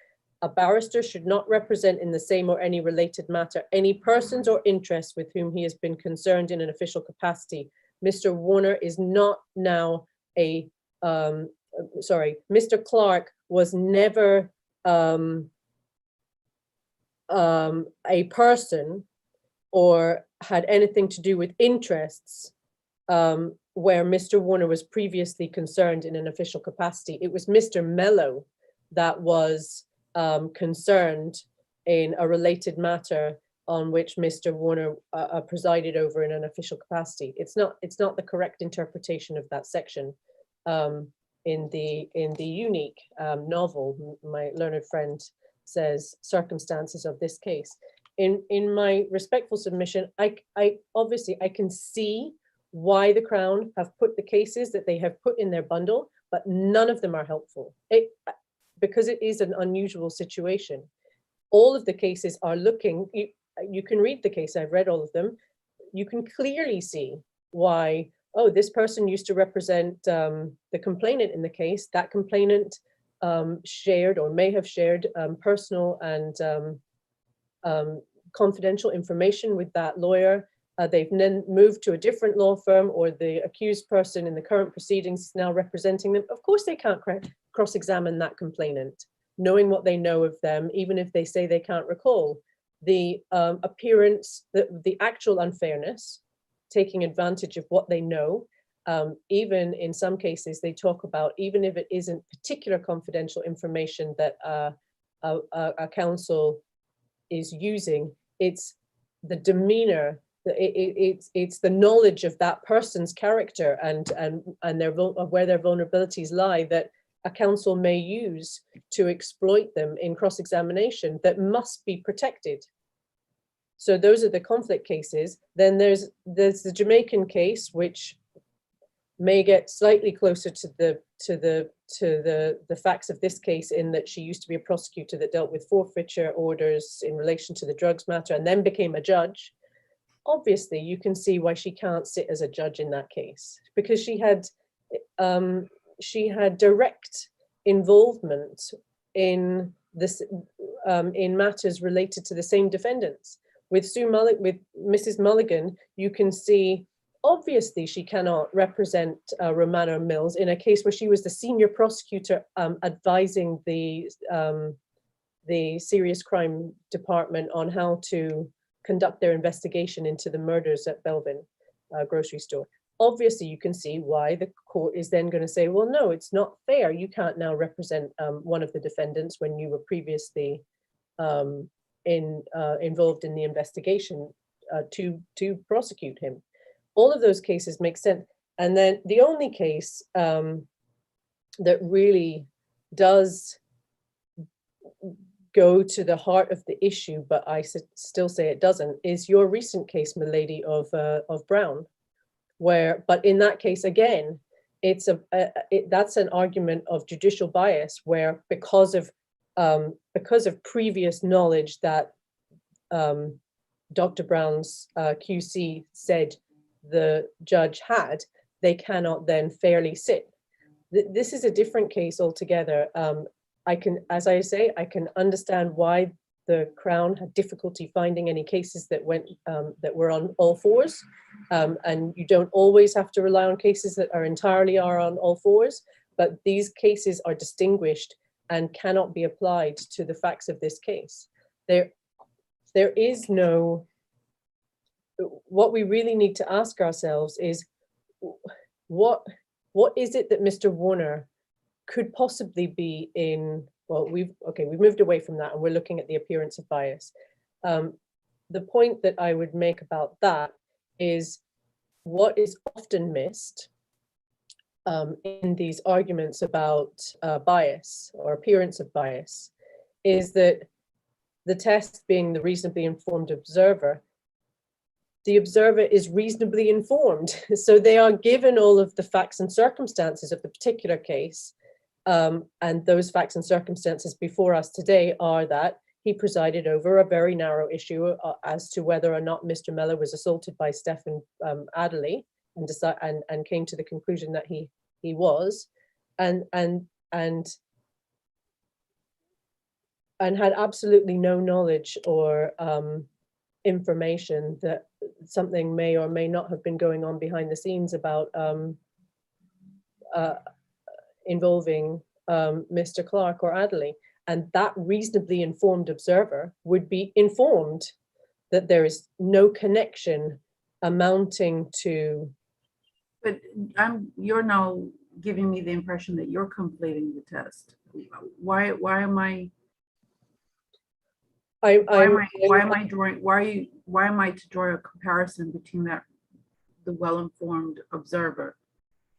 A barrister should not represent in the same or any related matter any persons or interests with whom he has been concerned in an official capacity. Mr. Warner is not now a Mr. Clarke was never a person or had anything to do with interests where Mr. Warner was previously concerned in an official capacity. It was Mr. Mello that was concerned in a related matter on which Mr. Warner presided over in an official capacity. It's not the correct interpretation of that section. In the unique novel, my learned friend says, circumstances of this case. In my respectful submission, I obviously can see why the Crown have put the cases that they have put in their bundle, but none of them are helpful. Because it is an unusual situation. All of the cases are looking, you can read the case, I've read all of them. You can clearly see why, oh, this person used to represent the complainant in the case. That complainant shared or may have shared personal and confidential information with that lawyer. They've then moved to a different law firm, or the accused person in the current proceedings is now representing them. Of course, they can't cross-examine that complainant, knowing what they know of them, even if they say they can't recall. The appearance, the actual unfairness, taking advantage of what they know. Even in some cases, they talk about, even if it isn't particular confidential information that a counsel is using, it's the demeanor, it's the knowledge of that person's character and where their vulnerabilities lie that a counsel may use to exploit them in cross-examination that must be protected. So those are the conflict cases. Then there's the Jamaican case, which may get slightly closer to the facts of this case, in that she used to be a prosecutor that dealt with forfeiture orders in relation to the drugs matter and then became a judge. Obviously, you can see why she can't sit as a judge in that case, because she had direct involvement in this in matters related to the same defendants. With Mrs. Mulligan, you can see obviously she cannot represent Romana Mills in a case where she was the senior prosecutor advising the serious crime department on how to conduct their investigation into the murders at Belvin grocery store. Obviously, you can see why the court is then going to say, well, no, it's not fair. You can't now represent one of the defendants when you were previously involved in the investigation to prosecute him. All of those cases make sense. And then the only case that really does go to the heart of the issue, but I still say it doesn't, is your recent case, milady, of Brown, but in that case, again, that's an argument of judicial bias, where because of previous knowledge that Dr. Brown's QC said the judge had, they cannot then fairly sit. This is a different case altogether. As I say, I can understand why the Crown had difficulty finding any cases that were on all fours, and you don't always have to rely on cases that are entirely on all fours. But these cases are distinguished and cannot be applied to the facts of this case. There is no, what we really need to ask ourselves is, what is it that Mr. Warner could possibly be in, well, we've moved away from that and we're looking at the appearance of bias. The point that I would make about that is what is often missed in these arguments about bias or appearance of bias is that the test being the reasonably informed observer, the observer is reasonably informed. So they are given all of the facts and circumstances of the particular case. And those facts and circumstances before us today are that he presided over a very narrow issue as to whether or not Mr. Mellor was assaulted by Stephen Adderley, and came to the conclusion that he was, and had absolutely no knowledge or information that something may or may not have been going on behind the scenes about involving Mr. Clarke or Adderley. And that reasonably informed observer would be informed that there is no connection amounting to. But you're now giving me the impression that you're conflating the test. Why am I to draw a comparison between the well-informed observer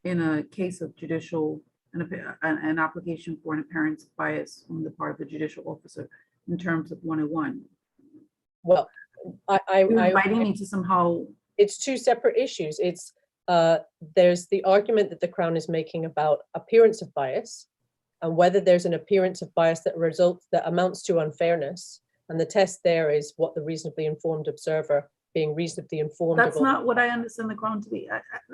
in a case of judicial, an application for an appearance of bias on the part of the judicial officer in terms of 101? Well, You're inviting me to somehow. It's two separate issues. It's there's the argument that the Crown is making about appearance of bias and whether there's an appearance of bias that amounts to unfairness. And the test there is what the reasonably informed observer being reasonably informed. That's not what I understand the Crown to be.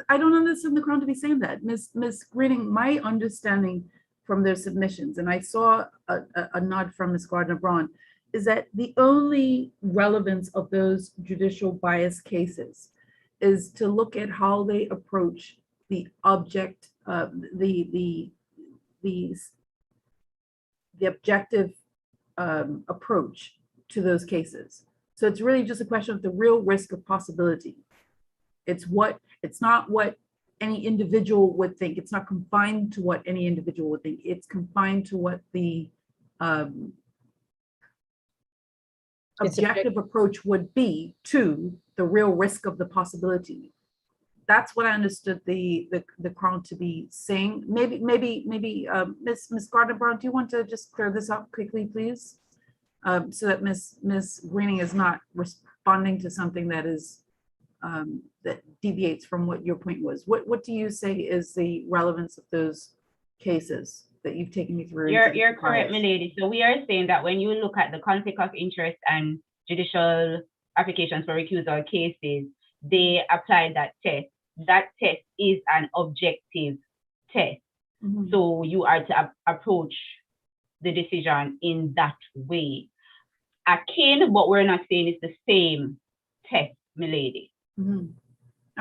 I don't understand the Crown to be saying that. Ms. Greening, my understanding from their submissions, and I saw a nod from Ms. Gardner-Braun, is that the only relevance of those judicial bias cases is to look at how they approach the object, the objective approach to those cases. So it's really just a question of the real risk of possibility. It's not what any individual would think. It's not confined to what any individual would think. It's confined to what the objective approach would be to the real risk of the possibility. That's what I understood the Crown to be saying. Maybe Ms. Gardner-Braun, do you want to just clear this up quickly, please? So that Ms. Greening is not responding to something that is that deviates from what your point was. What do you say is the relevance of those cases that you've taken me through? You're correct, my lady. So we are saying that when you look at the conflict of interest and judicial applications for recusal cases, they apply that test. That test is an objective test. Mm-hmm. So you are to approach the decision in that way. Akin, what we're not saying is the same test, my lady. Mm-hmm.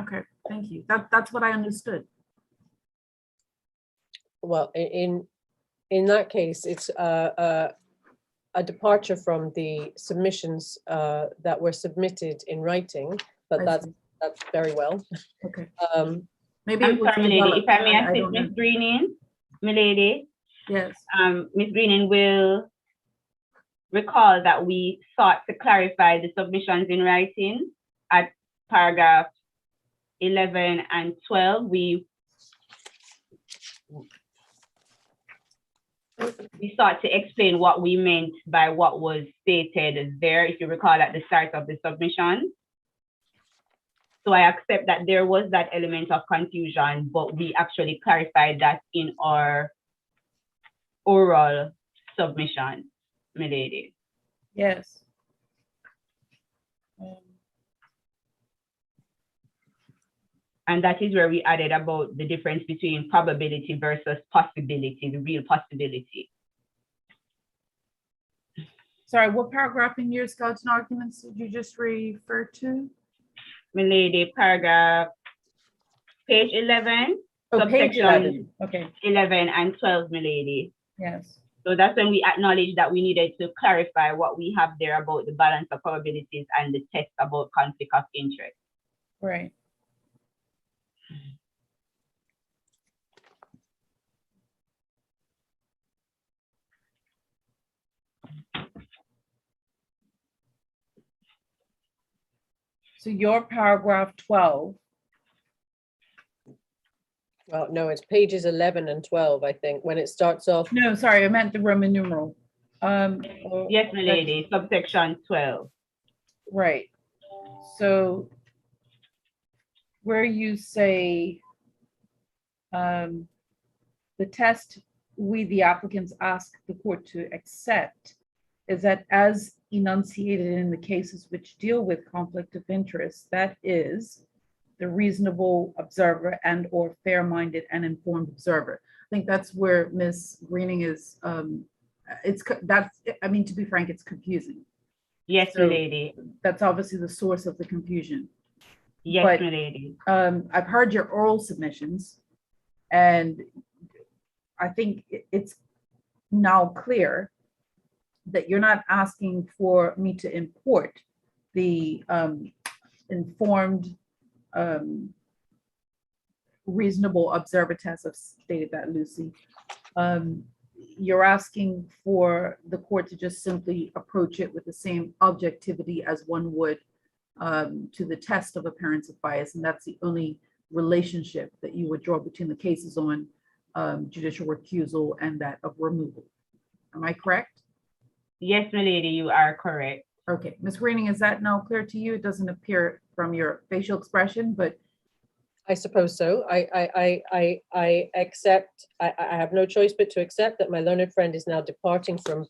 Okay, thank you. That's what I understood. Well, in that case, it's a departure from the submissions that were submitted in writing, but that's very well. Okay. Maybe I'm sorry, my lady. If I may assist Ms. Greening, my lady. Yes. Ms. Greening will recall that we sought to clarify the submissions in writing at paragraph 11 and 12. We sought to explain what we meant by what was stated there, if you recall, at the start of the submission. So I accept that there was that element of confusion, but we actually clarified that in our oral submission, my lady. Yes. And that is where we added about the difference between probability versus possibility, the real possibility. Sorry, what paragraph in your skeleton arguments did you just refer to? My lady, paragraph, page 11. Oh, page 11. Okay. 11 and 12, my lady. Yes. So that's when we acknowledged that we needed to clarify what we have there about the balance of probabilities and the test about conflict of interest. Right. So your paragraph 12, Well, no, it's pages 11 and 12, I think, when it starts off. no, sorry, I meant the Roman numeral. Yes, milady, subsection 12. Right. So where you say the test we, the applicants, ask the court to accept is that as enunciated in the cases which deal with conflict of interest, that is the reasonable observer and or fair-minded and informed observer. I think that's where Ms. Greening is, I mean, to be frank, it's confusing. Yes, So milady. that's obviously the source of the confusion. Yes, but- milady. I've heard your oral submissions, and I think it's now clear that you're not asking for me to import the informed, reasonable observer test. I've stated that, Lucy. You're asking for the court to just simply approach it with the same objectivity as one would to the test of appearance of bias, and that's the only relationship that you would draw between the cases on judicial recusal and that of removal. Am I correct? Yes, milady, you are correct. Okay, Ms. Greening, is that now clear to you? It doesn't appear from your facial expression, but I suppose so. I accept, I have no choice but to accept that my learned friend is now departing from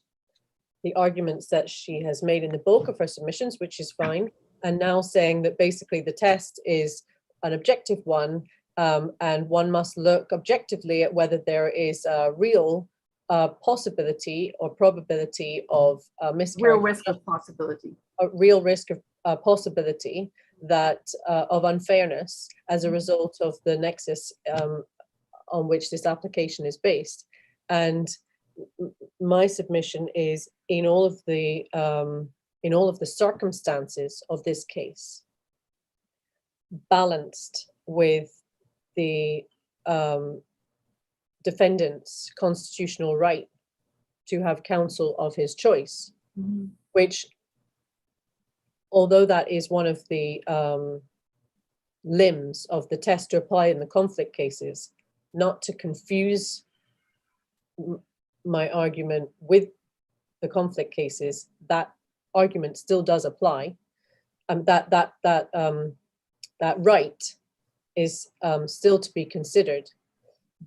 the arguments that she has made in the bulk of her submissions, which is fine, and now saying that basically the test is an objective one, and one must look objectively at whether there is a real possibility or probability of miscarriage. real risk of possibility. A real risk of possibility that of unfairness as a result of the nexus on which this application is based. And my submission is in all of the circumstances of this case, balanced with the defendant's constitutional right to have counsel of his choice, which, although that is one of the limbs of the test to apply in the conflict cases, not to confuse my argument with the conflict cases, that argument still does apply. That right is still to be considered.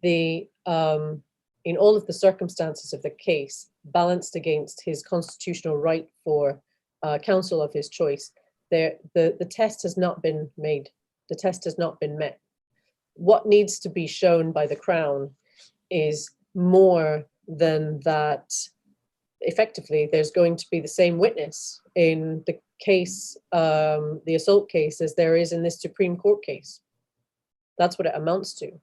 In all of the circumstances of the case, balanced against his constitutional right for counsel of his choice, the test has not been made. The test has not been met. What needs to be shown by the Crown is more than that. Effectively, there's going to be the same witness in the case, the assault case, as there is in this Supreme Court case. That's what it amounts to.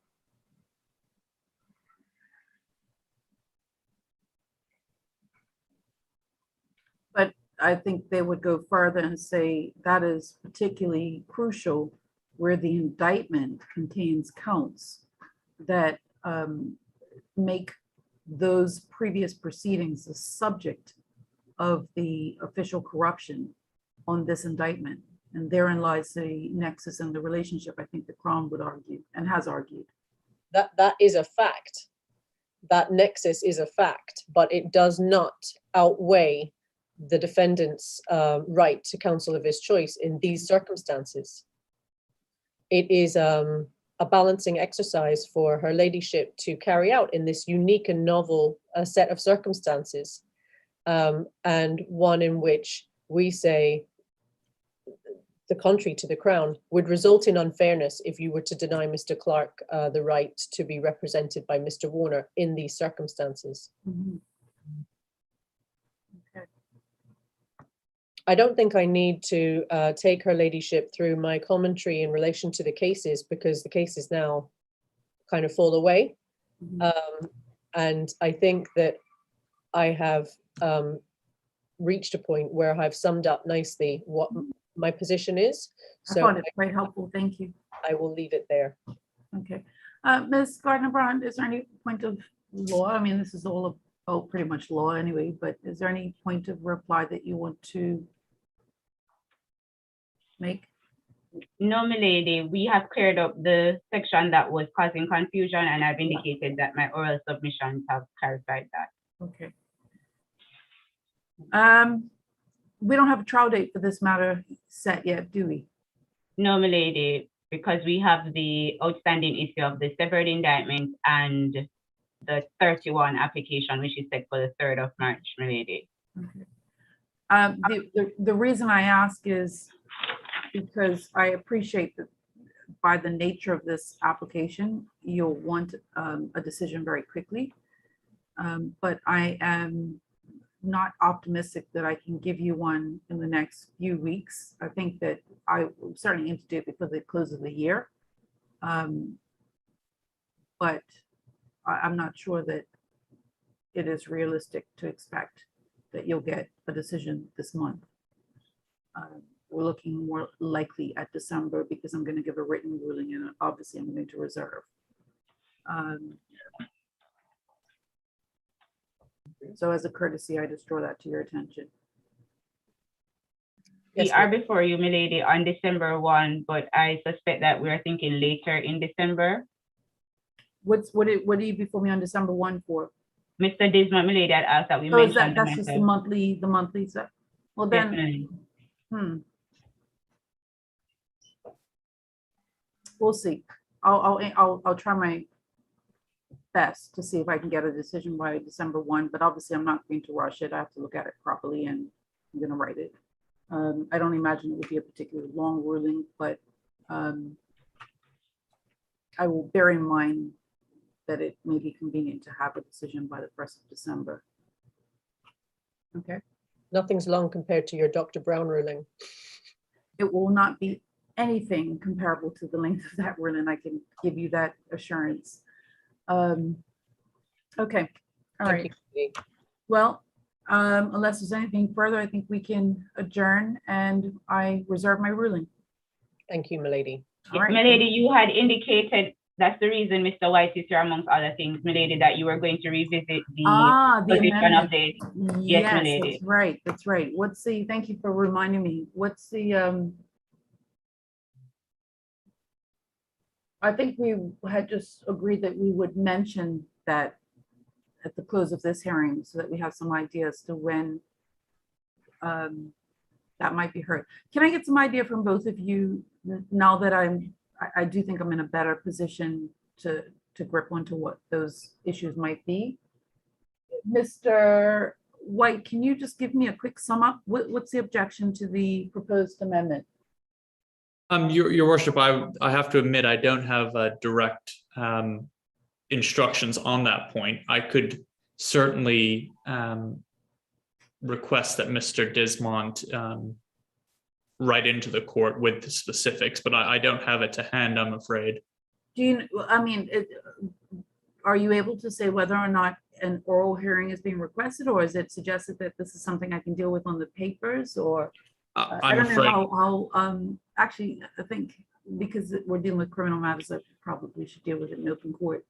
But I think they would go further and say that is particularly crucial where the indictment contains counts that make those previous proceedings the subject of the official corruption on this indictment. And therein lies the nexus and the relationship, I think the Crown would argue and has argued. That is a fact. That nexus is a fact, but it does not outweigh the defendant's right to counsel of his choice in these circumstances. It is a balancing exercise for her ladyship to carry out in this unique and novel set of circumstances, and one in which we say the contrary to the Crown would result in unfairness if you were to deny Mr. Clarke the right to be represented by Mr. Warner in these circumstances. Okay. I don't think I need to take her ladyship through my commentary in relation to the cases, because the cases now kind of fall away. And I think that I have reached a point where I've summed up nicely what my position is. I So found it quite helpful. Thank you. I will leave it there. Okay. Ms. Gardner-Brown, is there any point of law? I mean, this is all about pretty much law anyway, but is there any point of reply that you want to make? No, milady, we have cleared up the section that was causing confusion, and I've indicated that my oral submissions have clarified that. Okay. We don't have a trial date for this matter set yet, do we? No, milady, because we have the outstanding issue of the severed indictment and the 31 application, which is set for the 3rd of March, milady. Okay. The reason I ask is because I appreciate that by the nature of this application, you'll want a decision very quickly. But I am not optimistic that I can give you one in the next few weeks. I think that I will certainly aim to do it before the close of the year. But I'm not sure that it is realistic to expect that you'll get a decision this month. We're looking more likely at December because I'm going to give a written ruling and obviously I'm going to reserve. So as a courtesy, I just draw that to your attention. We Yes, are before you, milady, on December 1, but I suspect that we're thinking later in December. What do you before me on December 1 for? Mr. Dismont, milady, had asked that we Oh, is mentioned that's just the monthly stuff? Well, then, Definitely. We'll see. I'll try my best to see if I can get a decision by December 1, but obviously I'm not going to rush it. I have to look at it properly and I'm going to write it. I don't imagine it would be a particularly long ruling, but I will bear in mind that it may be convenient to have a decision by the 1st of December. Okay. nothing's long compared to your Dr. Brown ruling. It will not be anything comparable to the length of that ruling. I can give you that assurance. Okay, all right. Thank you. Well, unless there's anything further, I think we can adjourn and I reserve my ruling. Thank you, milady. All right. Milady, you had indicated that's the reason Mr. White is here, amongst other things, milady, that you were going to revisit the The position amendment. update. Yes, milady. that's right. That's right. What's the, thank you for reminding me. What's the, I think we had just agreed that we would mention that at the close of this hearing so that we have some idea as to when that might be heard. Can I get some idea from both of you now that I do think I'm in a better position to grip onto what those issues might be? Mr. White, can you just give me a quick sum up? What's the objection to the proposed amendment? Your worship, I have to admit, I don't have direct instructions on that point. I could certainly request that Mr. Dismont write into the court with the specifics, but I don't have it to hand, I'm afraid. Do you, I mean, are you able to say whether or not an oral hearing is being requested, or is it suggested that this is something I can deal with on the papers, or? I I'm don't afraid. know how, actually, I think because we're dealing with criminal matters, I probably should deal with it in open court.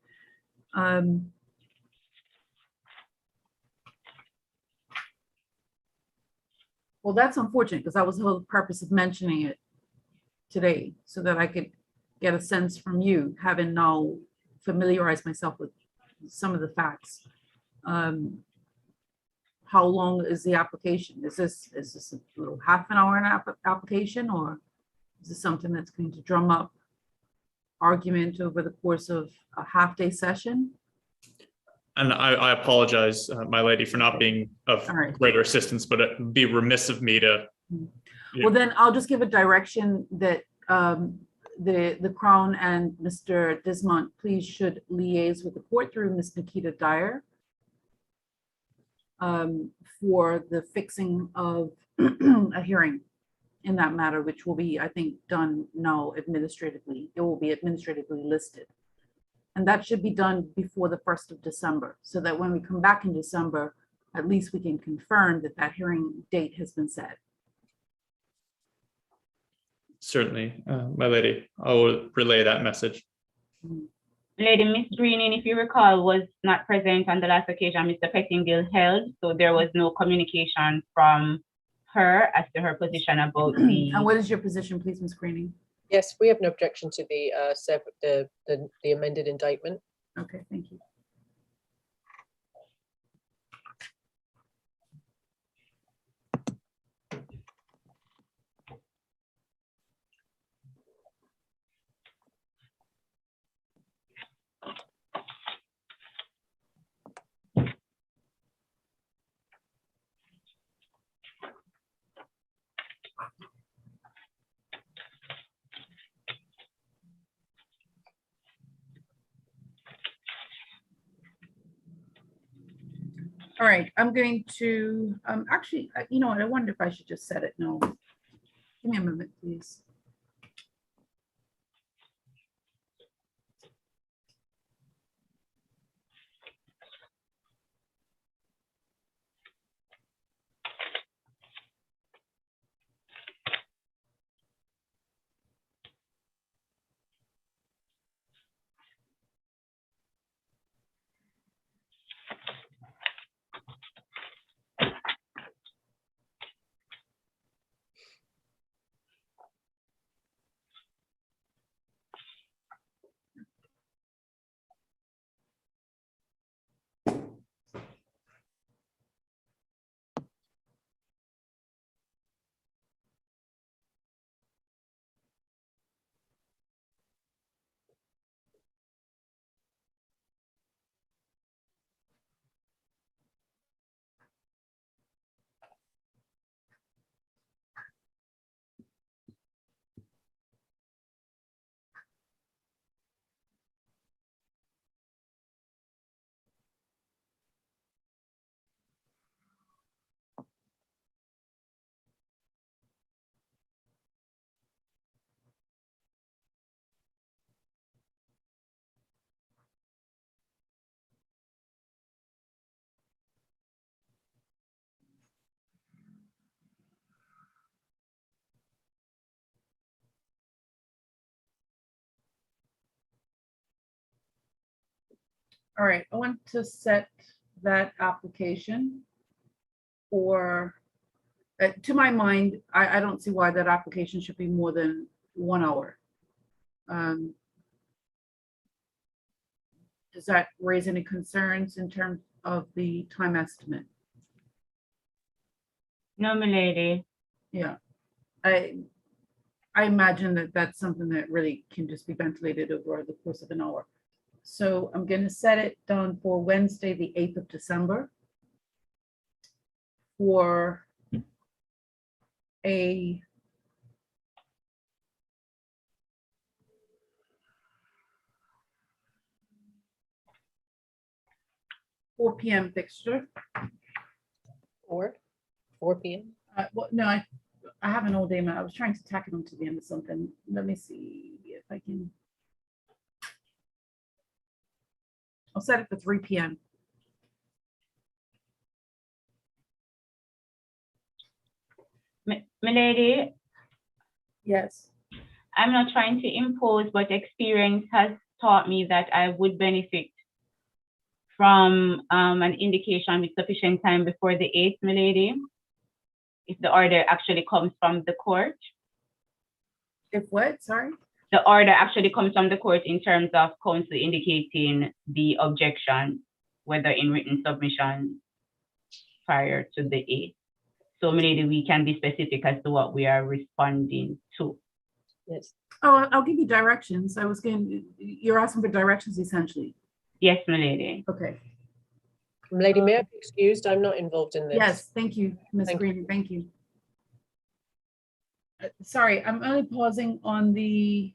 Well, that's unfortunate because that was the whole purpose of mentioning it today, so that I could get a sense from you, having now familiarized myself with some of the facts. How long is the application? Is this a little half an hour application, or is this something that's going to drum up argument over the course of a half-day session? And I apologize, my lady, for not being of All right. greater assistance, but it'd be remiss of me to. Well, then I'll just give a direction that the Crown and Mr. Dismont, please should liaise with the court through Ms. Nikita Dyer for the fixing of a hearing in that matter, which will be, I think, done now administratively. It will be administratively listed. And that should be done before the 1st of December, so that when we come back in December, at least we can confirm that that hearing date has been set. Certainly, my lady, I will relay that message. Lady Miss Greening, if you recall, was not present on the last occasion Mr. Pettingill held, so there was no communication from her as to her position about the. And what is your position, please, Ms. Greening? Yes, we have no objection to the amended indictment. Okay, thank you. All right, I'm going to, actually, you know what, I wonder if I should just set it. No. Give me a moment, please. All right, I want to set that application for, to my mind, I don't see why that application should be more than 1 hour. Does that raise any concerns in terms of the time estimate? No, my lady. Yeah, I imagine that that's something that really can just be ventilated over the course of an hour. So I'm going to set it down for Wednesday, the 8th of December for a (4 p.m. fixture. Or 4 p.m. Well, no, I have an all day. I was trying to tack it onto the end of something. Let me see if I can. I'll set it for 3 p.m. My lady, Yes. I'm not trying to impose, but experience has taught me that I would benefit from an indication with sufficient time before the 8th, my lady, if the order actually comes from the court. If what? Sorry? The order actually comes from the court in terms of counsel indicating the objection, whether in written submission prior to the 8th. So maybe we can be specific as to what we are responding to. Yes. Oh, I'll give you directions. I was going, you're asking for directions essentially. Yes, my lady. Okay. Lady, may I be excused? I'm not involved in this. Yes, thank you, Ms. Thank Green. Thank you. Sorry, I'm only pausing on the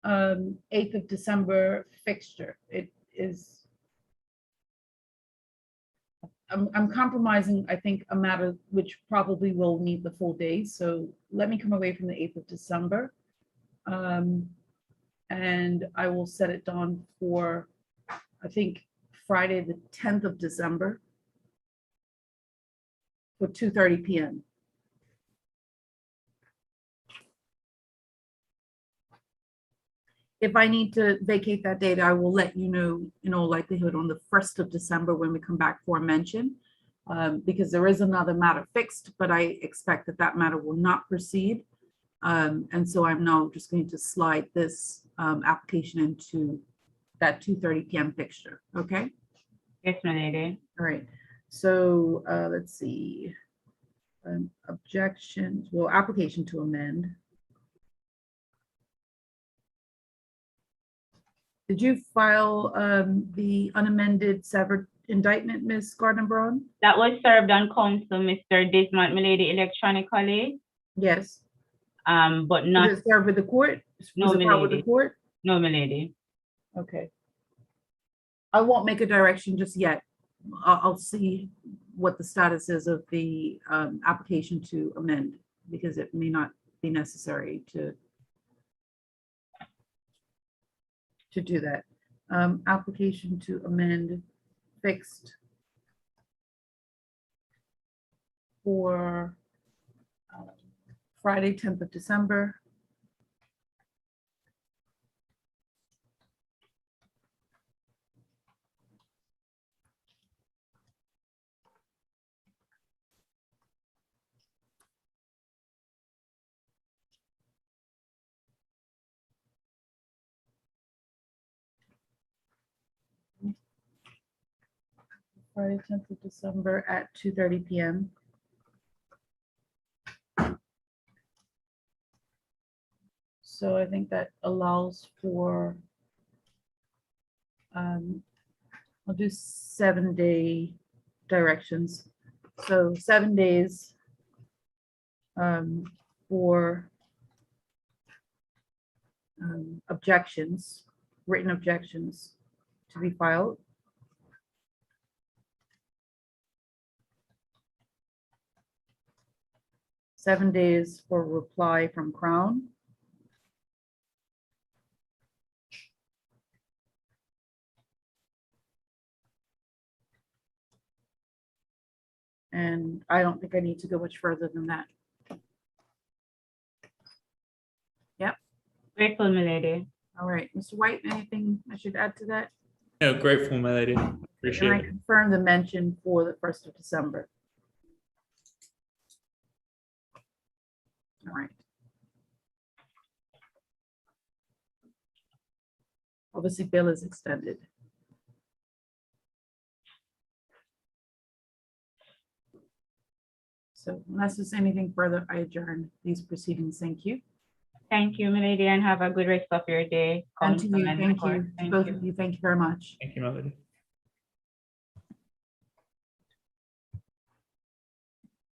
8th of December fixture. It is, I'm compromising, I think, a matter which probably will need the full day. So let me come away from the 8th of December. And I will set it down for, I think, Friday, the 10th of December. for 2:30 PM. If I need to vacate that date, I will let you know in all likelihood on the 1st of December when we come back for a mention. Because there is another matter fixed, but I expect that that matter will not proceed. And so I'm now just going to slide this application into that 2:30 PM fixture, okay? Yes, my lady. All right, so let's see. Objections, well, application to amend. Did you file the unamended severed indictment, Ms. Gardner-Brown? That was served on counsel, Mr. Dismont, my lady, electronically, Yes. but not, Was it served with the court? No, Was it filed with the milady. court? no, my lady. Okay. I won't make a direction just yet. I'll see what the status is of the application to amend, because it may not be necessary to do that. Application to amend fixed for Friday, 10th of December. Friday, 10th of December at 2:30 PM. So I think that allows for, I'll do 7-day directions. So 7 days for objections, written objections to be filed. Seven days for reply from Crown. And I don't think I need to go much further than that. Grateful, my lady. All right, Mr. White, anything I should add to that? No, grateful, my lady. And Appreciate I it. confirm the mention for the 1st of December. All right. Obviously, bill is extended. So unless there's anything further, I adjourn these proceedings. Thank you. Thank you, my lady, and have a good rest of your day. And to you, Counsel and thank court. you. To Thank both you. of you, thank you very much. Thank you, my lady.